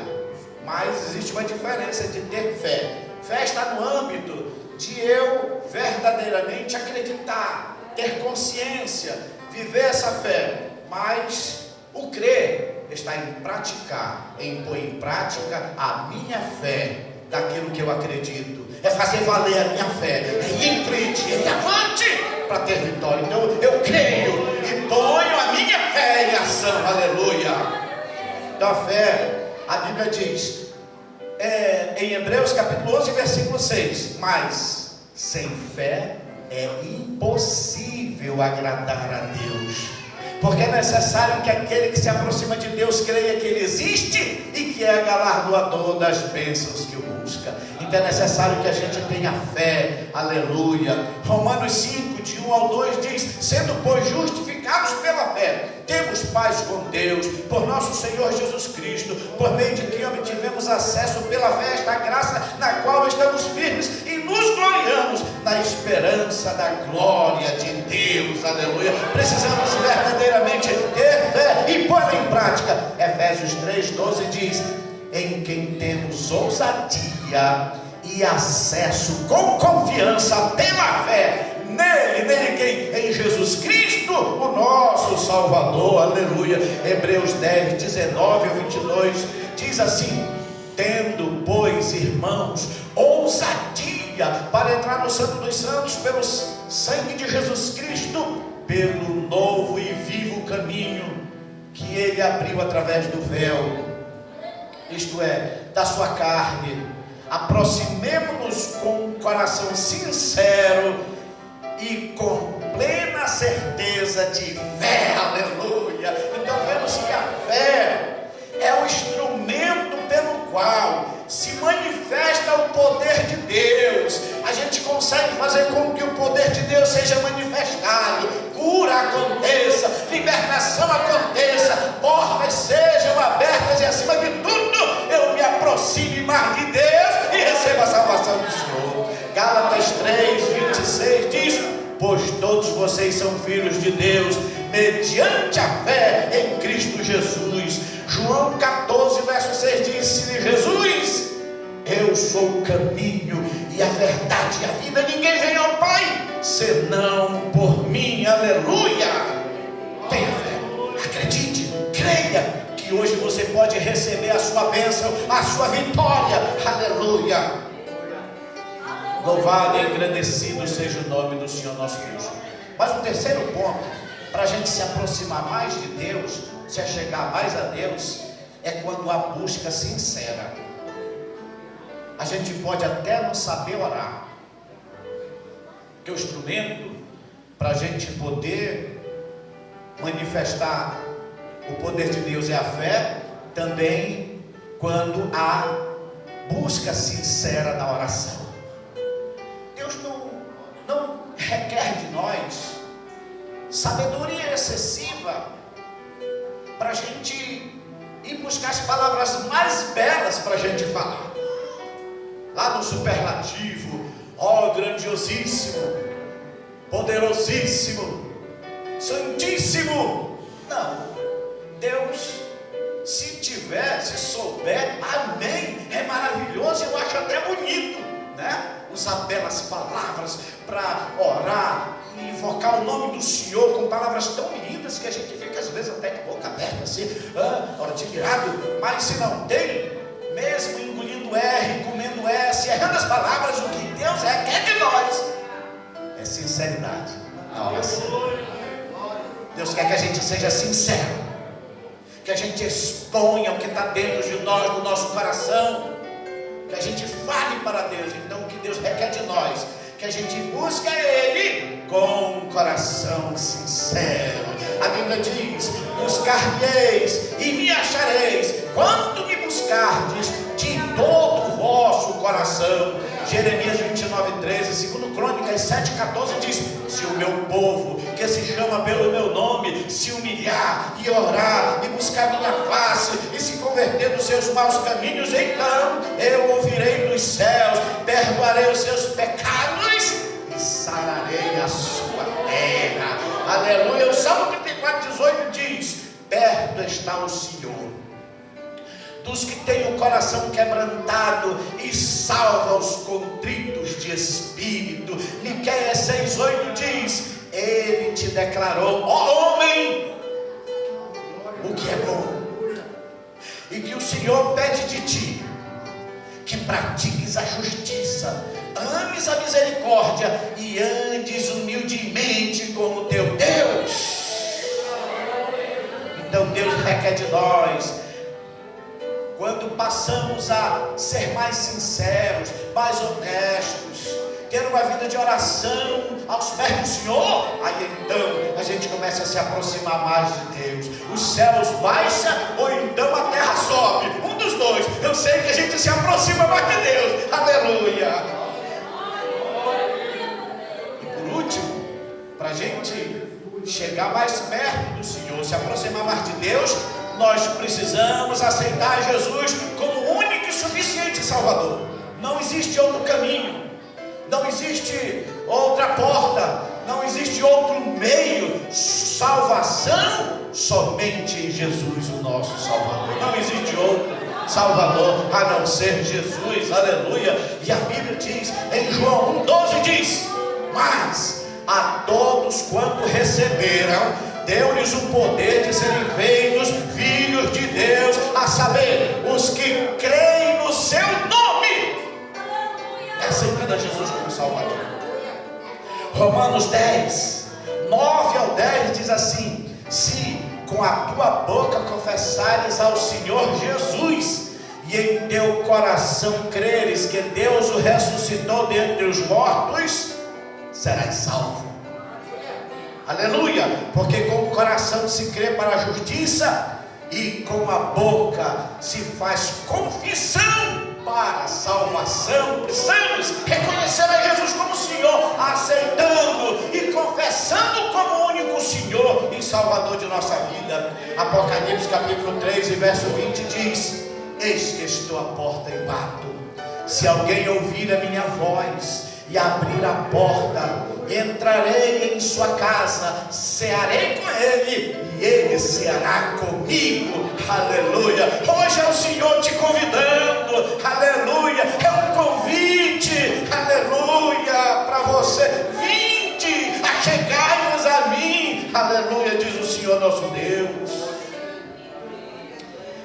Mas existe uma diferença de ter fé. Fé está no âmbito de eu verdadeiramente acreditar, ter consciência, viver essa fé. Mas o crer está em praticar, em pôr em prática a minha fé, daquilo que eu acredito. É fazer valer a minha fé, é ir em frente, é ir avante para ter vitória. Então eu creio e ponho a minha fé em ação. Aleluia. Então a fé, a Bíblia diz, em Hebreus capítulo 11, versículo 6: mas sem fé é impossível agradar a Deus, porque é necessário que aquele que se aproxima de Deus creia que Ele existe e que é galardoador das bênçãos que o busca. Então é necessário que a gente tenha fé. Aleluia. Romanos 5, de 1 ao 2 diz: sendo pois justificados pela fé, temos paz com Deus, por nosso Senhor Jesus Cristo, por meio de quem obtivemos acesso pela fé a esta graça, na qual estamos firmes e nos gloriamos na esperança da glória de Deus. Aleluia. Precisamos verdadeiramente ter fé e pôr em prática. Efésios 3:12 diz: em quem temos ousadia e acesso com confiança pela fé nele quem? Em Jesus Cristo, o nosso Salvador. Aleluia. Hebreus 10, 19 a 22 diz assim: tendo, pois, irmãos, ousadia para entrar no Santo dos Santos pelo sangue de Jesus Cristo, pelo novo e vivo caminho que Ele abriu através do véu, isto é, da sua carne. Aproximemo-nos com um coração sincero e com plena certeza de fé. Aleluia. Então vemos que a fé é o instrumento pelo qual se manifesta o poder de Deus. A gente consegue fazer com que o poder de Deus seja manifestado, cura aconteça, libertação aconteça, portas sejam abertas e, acima de tudo, eu me aproxime mais de Deus e receba a salvação do Senhor. Gálatas 3, 26 diz: pois todos vocês são filhos de Deus mediante a fé em Cristo Jesus. João 14, verso 6 diz: Jesus, eu sou o caminho e a verdade e a vida, ninguém vem ao Pai senão por mim. Aleluia. Tenha fé, acredite, creia que pode receber a sua bênção, a sua vitória. Aleluia. Louvado e engrandecido seja o nome do Senhor nosso Deus. Mas o terceiro ponto, para a gente se aproximar mais de Deus, se achegar mais a Deus, é quando a busca sincera. A gente pode até não saber orar, porque o instrumento para a gente poder manifestar o poder de Deus é a fé, também quando há busca sincera na oração. Deus não requer de nós sabedoria excessiva para a gente ir buscar as palavras mais belas para a gente falar. Lá no superlativo, ó grandiosíssimo, poderosíssimo, santíssimo. Não, Deus, se souber, amém, é maravilhoso, eu acho até bonito, né? Usar belas palavras para orar e invocar o nome do Senhor com palavras tão lindas que a gente fica às vezes até de boca aberta assim, admirado. Mas se não tem, mesmo engolindo R, comendo S, errando as palavras, o que Deus requer de nós é sinceridade na oração. Deus quer que a gente seja sincero, que a gente exponha o que está dentro de nós, do nosso coração, que a gente fale para Deus. Então o que Deus requer de nós, que a gente busque Ele com um coração sincero. A Bíblia diz: buscar-me-eis e me achareis, quando me buscardes de todo o vosso coração. Jeremias 29:13, 2 Crônicas 7:14 diz: se o meu povo, que se chama pelo meu nome, se humilhar e orar e buscar minha face e se converter dos seus maus caminhos, então eu ouvirei dos céus, perdoarei os seus pecados e sararei a sua terra. Aleluia. O Salmo 34:18 diz: perto está o Senhor dos que têm o coração quebrantado e salva os contritos de espírito. Miqueias 6:8 diz: Ele te declarou, ó homem, o que é bom, e que o Senhor pede de ti, que pratiques a justiça, ames a misericórdia e andes humildemente com o teu Deus. Então Deus requer de nós, quando passamos a ser mais sinceros, mais honestos, ter uma vida de oração aos pés do Senhor, aí então a gente começa a se aproximar mais de Deus. Os céus baixam ou então a terra sobe, um dos dois. Eu sei que a gente se aproxima mais de Deus. Aleluia. E por último, para a gente chegar mais perto do Senhor, se aproximar mais de Deus, nós precisamos aceitar Jesus como o único e suficiente Salvador. Não existe outro caminho, não existe outra porta, não existe outro meio. Salvação somente em Jesus, o nosso Salvador. Não existe outro Salvador a não ser Jesus. Aleluia. E a Bíblia diz em João 1:12 diz: mas a todos quanto receberam, deu-lhes o poder de serem feitos filhos de Deus, a saber, os que creem no seu nome. É aceitando a Jesus como Salvador. Romanos 10:9-10 diz assim: se com a tua boca confessares ao Senhor Jesus e em teu coração creres que Deus o ressuscitou dentre os mortos, serás salvo. Aleluia. Porque com o coração se crê para a justiça e com a boca se faz confissão para a salvação. Precisamos reconhecer a Jesus como Senhor, aceitando e confessando como único Senhor e Salvador de nossa vida. Apocalipse capítulo 3 e verso 20 diz: eis que estou à porta e bato. Se alguém ouvir a minha voz e abrir a porta, entrarei em sua casa, cearei com ele e ele ceará comigo. Aleluia. Hoje é o Senhor te convidando. Aleluia. É um convite, aleluia, para você. Vinde, achegai-vos a mim. Aleluia, diz o Senhor nosso Deus.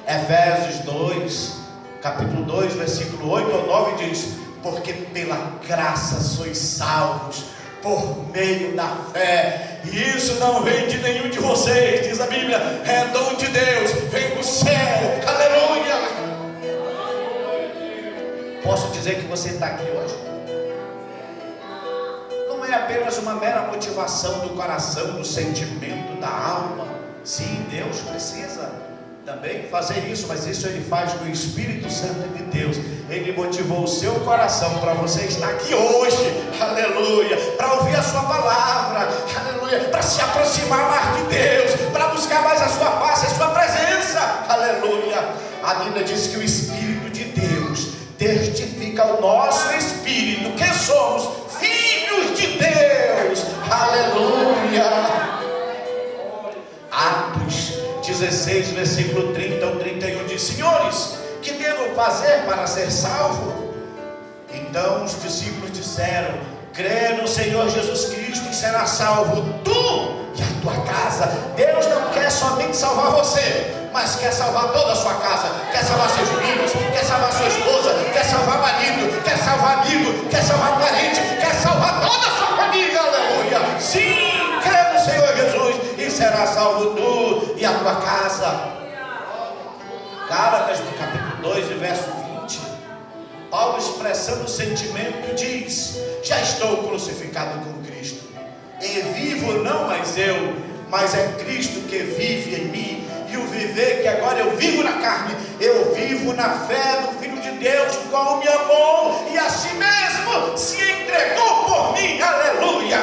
Efésios 2, capítulo 2, versículo 8 ao 9 diz: porque pela graça sois salvos, por meio da fé, e isso não vem de nenhum de vocês, diz a Bíblia, é dom de Deus, vem do céu, aleluia. Posso dizer que você está aqui hoje, não é apenas uma mera motivação do coração, do sentimento, da alma. Sim, Deus precisa também fazer isso, mas isso Ele faz com o Espírito Santo de Deus. Ele motivou o seu coração para você estar aqui hoje, aleluia, para ouvir a sua palavra, aleluia, para se aproximar mais de Deus, para buscar mais a sua face, a sua presença, aleluia. A Bíblia diz que o Espírito de Deus testifica ao nosso espírito que somos filhos de Deus, aleluia. Atos 16, versículo 30 ao 31 diz: senhores, que devo fazer para ser salvo? Então os discípulos disseram: crê no Senhor Jesus Cristo e será salvo tu e a tua casa. Deus não quer somente salvar você, mas quer salvar toda a sua casa, quer salvar seus filhos, quer salvar sua esposa, quer salvar marido, quer salvar amigo, quer salvar parente, quer salvar toda a sua família, aleluia. Sim, crê no Senhor Jesus e será salvo tu e a tua casa. Gálatas, no capítulo 2, verso 20, Paulo, expressando o sentimento, diz: já estou crucificado com Cristo, e vivo não mais eu, mas é Cristo que vive em mim. E o viver que agora eu vivo na carne, eu vivo na fé do Filho de Deus, o qual me amou e a si mesmo se entregou por mim, aleluia.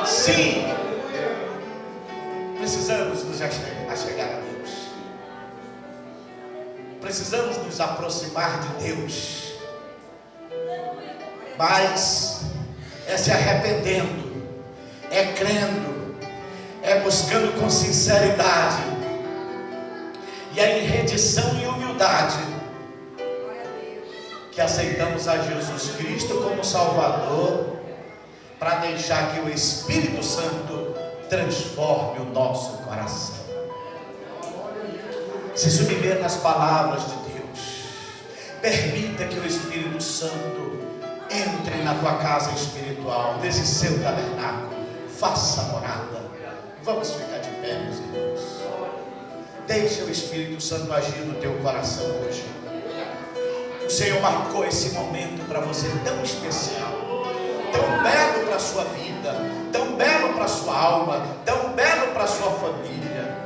Sim, precisamos nos achegar a Deus, precisamos nos aproximar de Deus, mas é se arrependendo, é crendo, é buscando com sinceridade, e é em rendição e humildade que aceitamos a Jesus Cristo como Salvador, para deixar que o Espírito Santo transforme o nosso coração. Se submeta às palavras de Deus, permita que o Espírito Santo entre na tua casa espiritual, nesse seu tabernáculo, faça morada. Vamos ficar de pé, meus irmãos. Deixa o Espírito Santo agir no teu coração hoje. O Senhor marcou esse momento para você tão especial, tão belo para a sua vida, tão belo para a sua alma, tão belo para a sua família.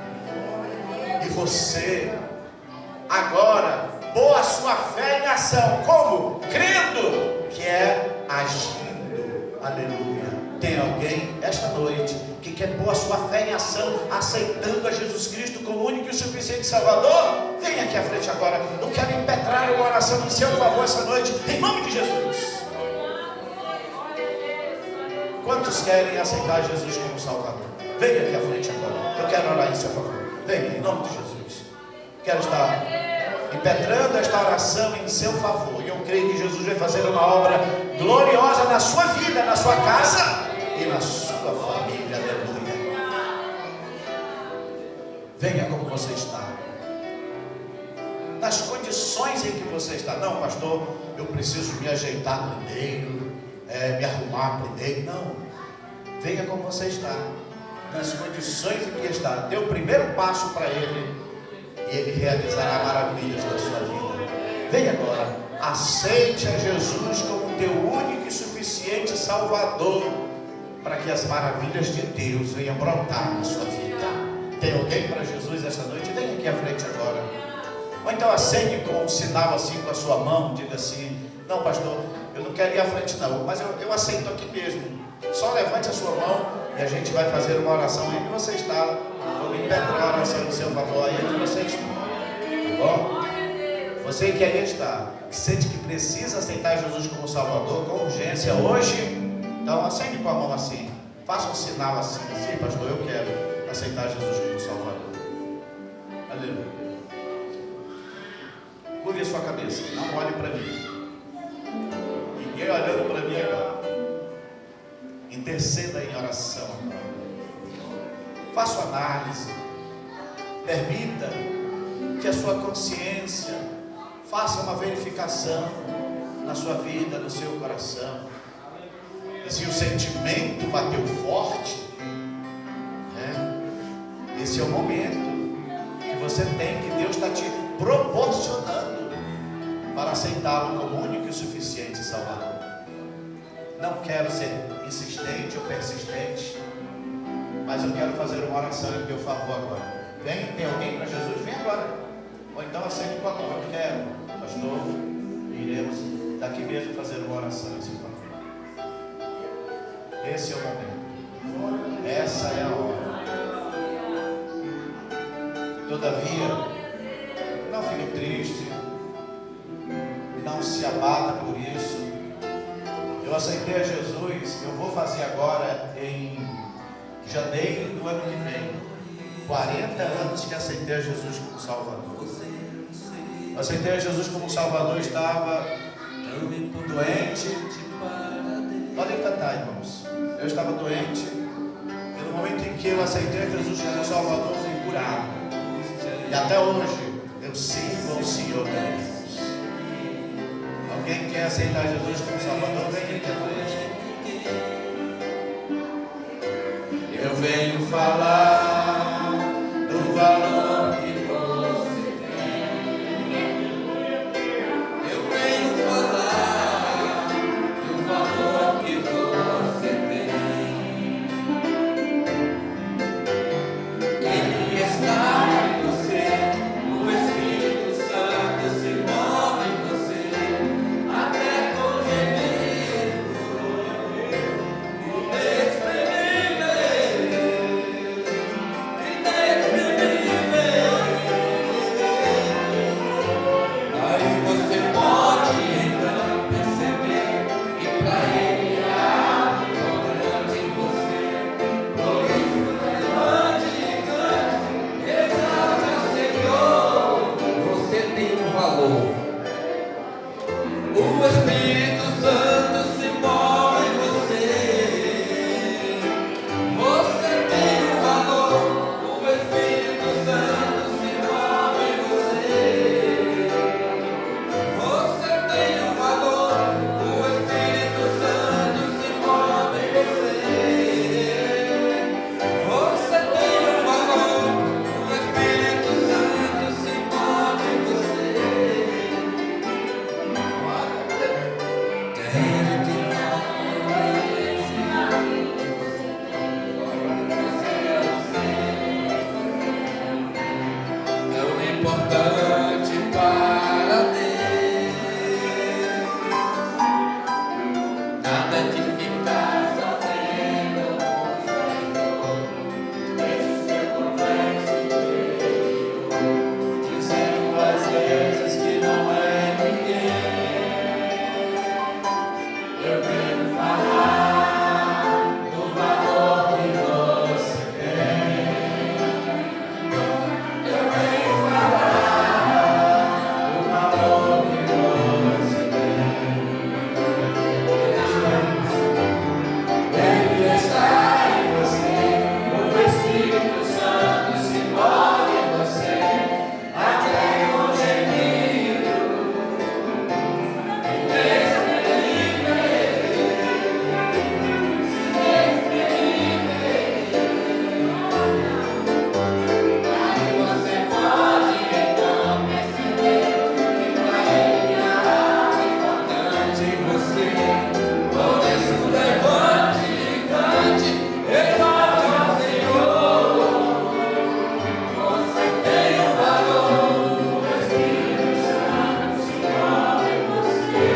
E você agora pôr a sua fé em ação. Como? Crendo, que é agindo. Aleluia. Tem alguém esta noite que quer pôr a sua fé em ação, aceitando a Jesus Cristo como único e suficiente Salvador? Venha aqui à frente agora. Eu quero impetrar uma oração em seu favor essa noite, em nome de Jesus. Quantos querem aceitar Jesus como Salvador? Venha aqui à frente agora. Eu quero orar em seu favor. Venha, em nome de Jesus. Quero estar impetrando esta oração em seu favor. E eu creio que Jesus vai fazer uma obra gloriosa na sua vida, na sua casa e na sua família. Aleluia. Venha como você está, nas condições em que você está. Não, pastor, eu preciso me ajeitar primeiro, me arrumar primeiro. Não, venha como você está, nas condições em que está. Dê o primeiro passo para Ele e Ele realizará maravilhas na sua vida. Venha agora, aceite a Jesus como teu único e suficiente Salvador, para que as maravilhas de Deus venham brotar na sua vida. Tem alguém para Jesus esta noite? Vem aqui à frente agora. Ou então acende com um sinal assim com a sua mão, diga assim: não, pastor, eu não quero ir à frente não, mas eu aceito aqui mesmo. Só levante a sua mão e a gente vai fazer uma oração aí que você está. Vou impetrar a oração em seu favor aí onde você está. Tá bom? Você que aí está, que sente que precisa aceitar Jesus como Salvador com urgência hoje, então acende com a mão assim, faça um sinal assim, assim, pastor, eu quero aceitar Jesus como Salvador. Aleluia. Curve a sua cabeça, não olhe para mim. Ninguém olhando para mim agora. Interceda em oração. Faça análise. Permita que a sua consciência faça uma verificação na sua vida, no seu coração. E se o sentimento bateu forte, né? Esse é o momento que você tem, que Deus está te proporcionando para aceitá-lo como único e suficiente Salvador. Não quero ser insistente ou persistente, mas eu quero fazer uma oração em teu favor agora. Tem alguém para Jesus? Vem agora. Ou então aceite com a mão. Eu quero, pastor. Iremos daqui mesmo fazer uma oração em seu favor. Esse é o momento. Essa é a hora. Todavia, não fique triste. Não se abata por isso. Eu aceitei a Jesus. Eu vou fazer agora em janeiro do ano que vem 40 anos que aceitei a Jesus como Salvador. Eu aceitei a Jesus como Salvador. Estava doente. Podem cantar, irmãos. Eu estava doente. E no momento em que eu aceitei a Jesus como Salvador, fui curado. E até hoje eu sirvo ao Senhor Deus. Alguém quer aceitar Jesus como Salvador? Vem aqui hoje. Eu venho falar do valor que você tem. Eu venho falar do valor que você tem. Ele está em você, o Espírito Santo se move em você, até com gemido, aí você pode então perceber que pra Ele há algo grande em você. Por isso levante e cante, exalte ao Senhor. Você tem um valor. O Espírito Santo se move em você. Você tem um valor. O Espírito Santo se move em você. Você tem um valor. O Espírito Santo se move em você. Você tem um valor. O Espírito Santo se move em você. Tão importante para Deus, nada de ficar sofrendo esse seu complexo dizendo às vezes que não é ninguém. Eu venho falar do valor que você tem. Eu venho falar do valor que você tem. Ele está em você, o Espírito Santo se move em você, até com gemido aí você pode então perceber que pra Ele há algo importante em você. Por isso levante e cante, exalte ao Senhor. Você tem um valor, o Espírito Santo se move em você.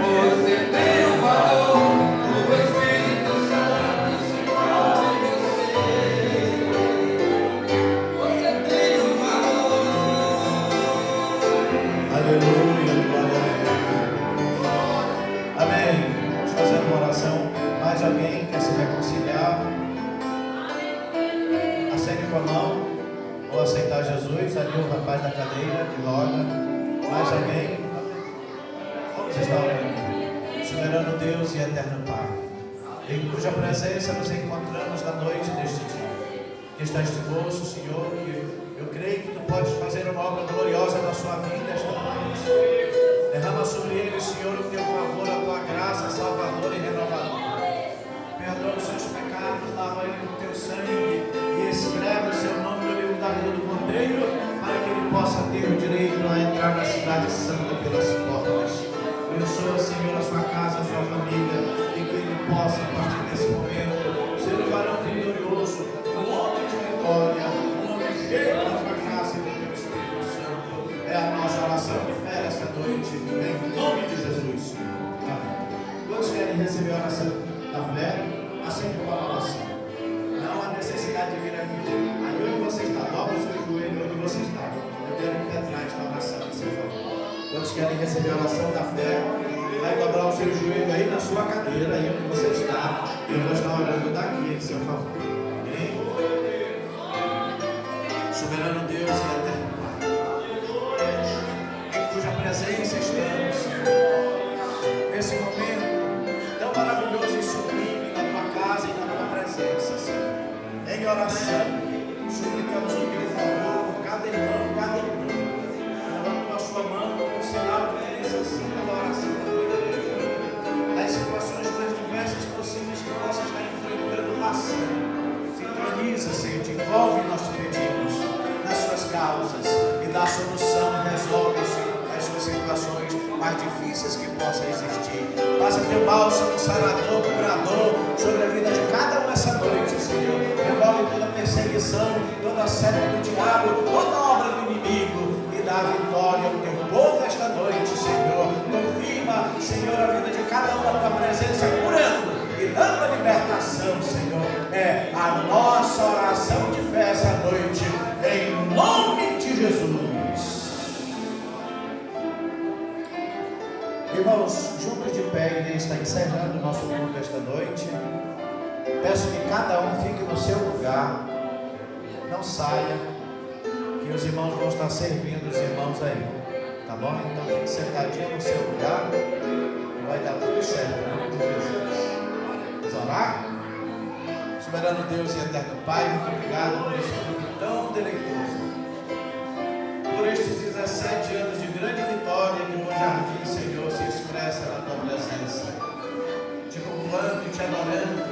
Você tem um valor, o Espírito Santo se move em você. Você tem um valor. Aleluia, glória a Deus. Amém. Vamos fazer uma oração. Mais alguém quer se reconciliar? Acende com a mão. Ou aceitar Jesus. Ali o rapaz da cadeira de roda. Mais alguém? Vamos estar orando. Soberano Deus e eterno Pai, em cuja presença nos encontramos na noite deste dia. Que está este moço, Senhor, que Eu creio que Tu podes fazer uma obra gloriosa na sua vida esta noite. Derrama sobre ele, Senhor, o Teu favor, a Tua graça salvadora e renovadora. Perdoa os seus pecados, lava ele com Teu sangue e escreve o seu nome no livro da vida do Cordeiro, para que ele possa ter o direito a entrar na cidade santa pelas portas. Abençoa, Senhor, a sua casa, a sua família, e que ele possa, a partir desse momento, ser um varão vitorioso, um homem de vitória, um homem cheio da tua graça e do Teu Espírito Santo. É a nossa oração de fé esta noite, em nome de Jesus. Amém. Quantos querem receber a oração da fé? Acende com a oração. Não há necessidade de vir aqui. Aí onde você está, dobra o seu joelho onde você está. Eu quero impetrar esta oração em seu favor. Quantos querem receber a oração da fé? Vai dobrar o seu joelho aí na sua cadeira, aí onde você está. Eu vou estar orando daqui em seu favor. Amém? Soberano Deus e eterno Pai, em cuja presença estamos, nesse momento tão maravilhoso e sublime na Tua casa e na Tua presença, Senhor. Em oração, suplicamos o Teu favor por cada irmão, cada irmã, levando a sua mão como sinal de que necessita da oração da Tua igreja, das situações mais diversas possíveis que possa estar enfrentando, passando. Sintoniza, Senhor, te envolve, nós te pedimos, nas suas causas e dá solução, resolve, Senhor, as suas situações mais difíceis que possam existir. Passa teu bálsamo, sarador, curador sobre a vida de cada um essa noite, Senhor. Revolve toda perseguição, toda seta do diabo, toda obra do inimigo e dá vitória ao teu povo esta noite, Senhor. Confirma, Senhor, a vida de cada um na tua presença, curando e dando a libertação, Senhor. É a nossa oração de fé essa noite, em nome de Jesus. Irmãos, juntos de pé, ele está encerrando o nosso culto esta noite. Peço que cada um fique no seu lugar, não saia, que os irmãos vão estar servindo os irmãos aí, tá bom? Então fique sentadinho no seu lugar e vai dar tudo certo, em nome de Jesus. Vamos orar? Soberano Deus e eterno Pai, muito obrigado por esse culto tão deleitoso, por estes 17 anos de grande vitória que no jardim, Senhor, se expressa na Tua presença, te cultuando e te adorando,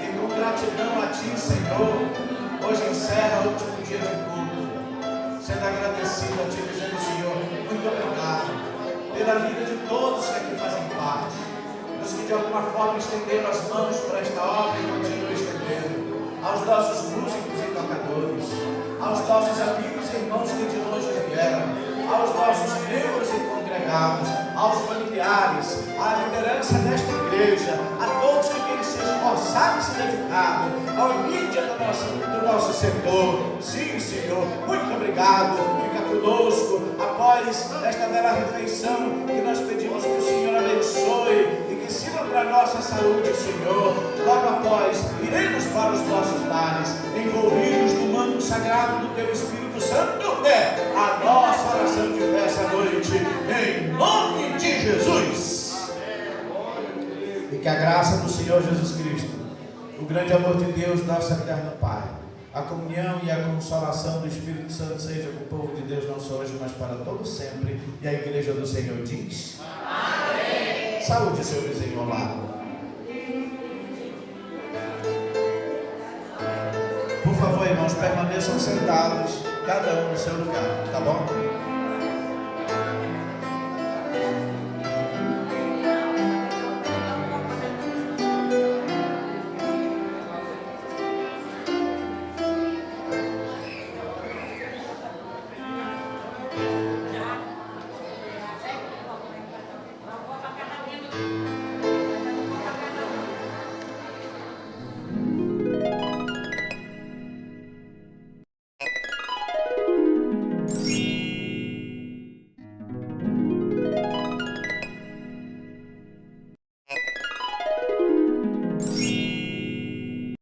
e com gratidão a Ti, Senhor, hoje encerra o último dia de culto, sendo agradecido a Ti, dizendo, Senhor, muito obrigado pela vida de todos que aqui fazem parte, dos que de alguma forma estenderam as mãos para esta obra e continuam estendendo, aos nossos músicos e tocadores, aos nossos amigos e irmãos que de longe vieram, aos nossos membros e congregados, aos familiares, à liderança desta igreja, a todos que têm se esforçado e se dedicado, ao mídia do nosso setor. Sim, Senhor, muito obrigado. Fica conosco após esta bela refeição que nós pedimos que o Senhor abençoe e que sirva para a nossa saúde, Senhor. Logo após, iremos para os nossos lares, envolvidos no manto sagrado do Teu Espírito Santo. É a nossa oração de fé essa noite, em nome de Jesus. E que a graça do Senhor Jesus Cristo, o grande amor de Deus, nosso eterno Pai, a comunhão e a consolação do Espírito Santo seja com o povo de Deus, não só hoje, mas para todo sempre. E a igreja do Senhor diz: amém. Saúde seu vizinho ao lado. Por favor, irmãos, permaneçam sentados, cada um no seu lugar, tá bom?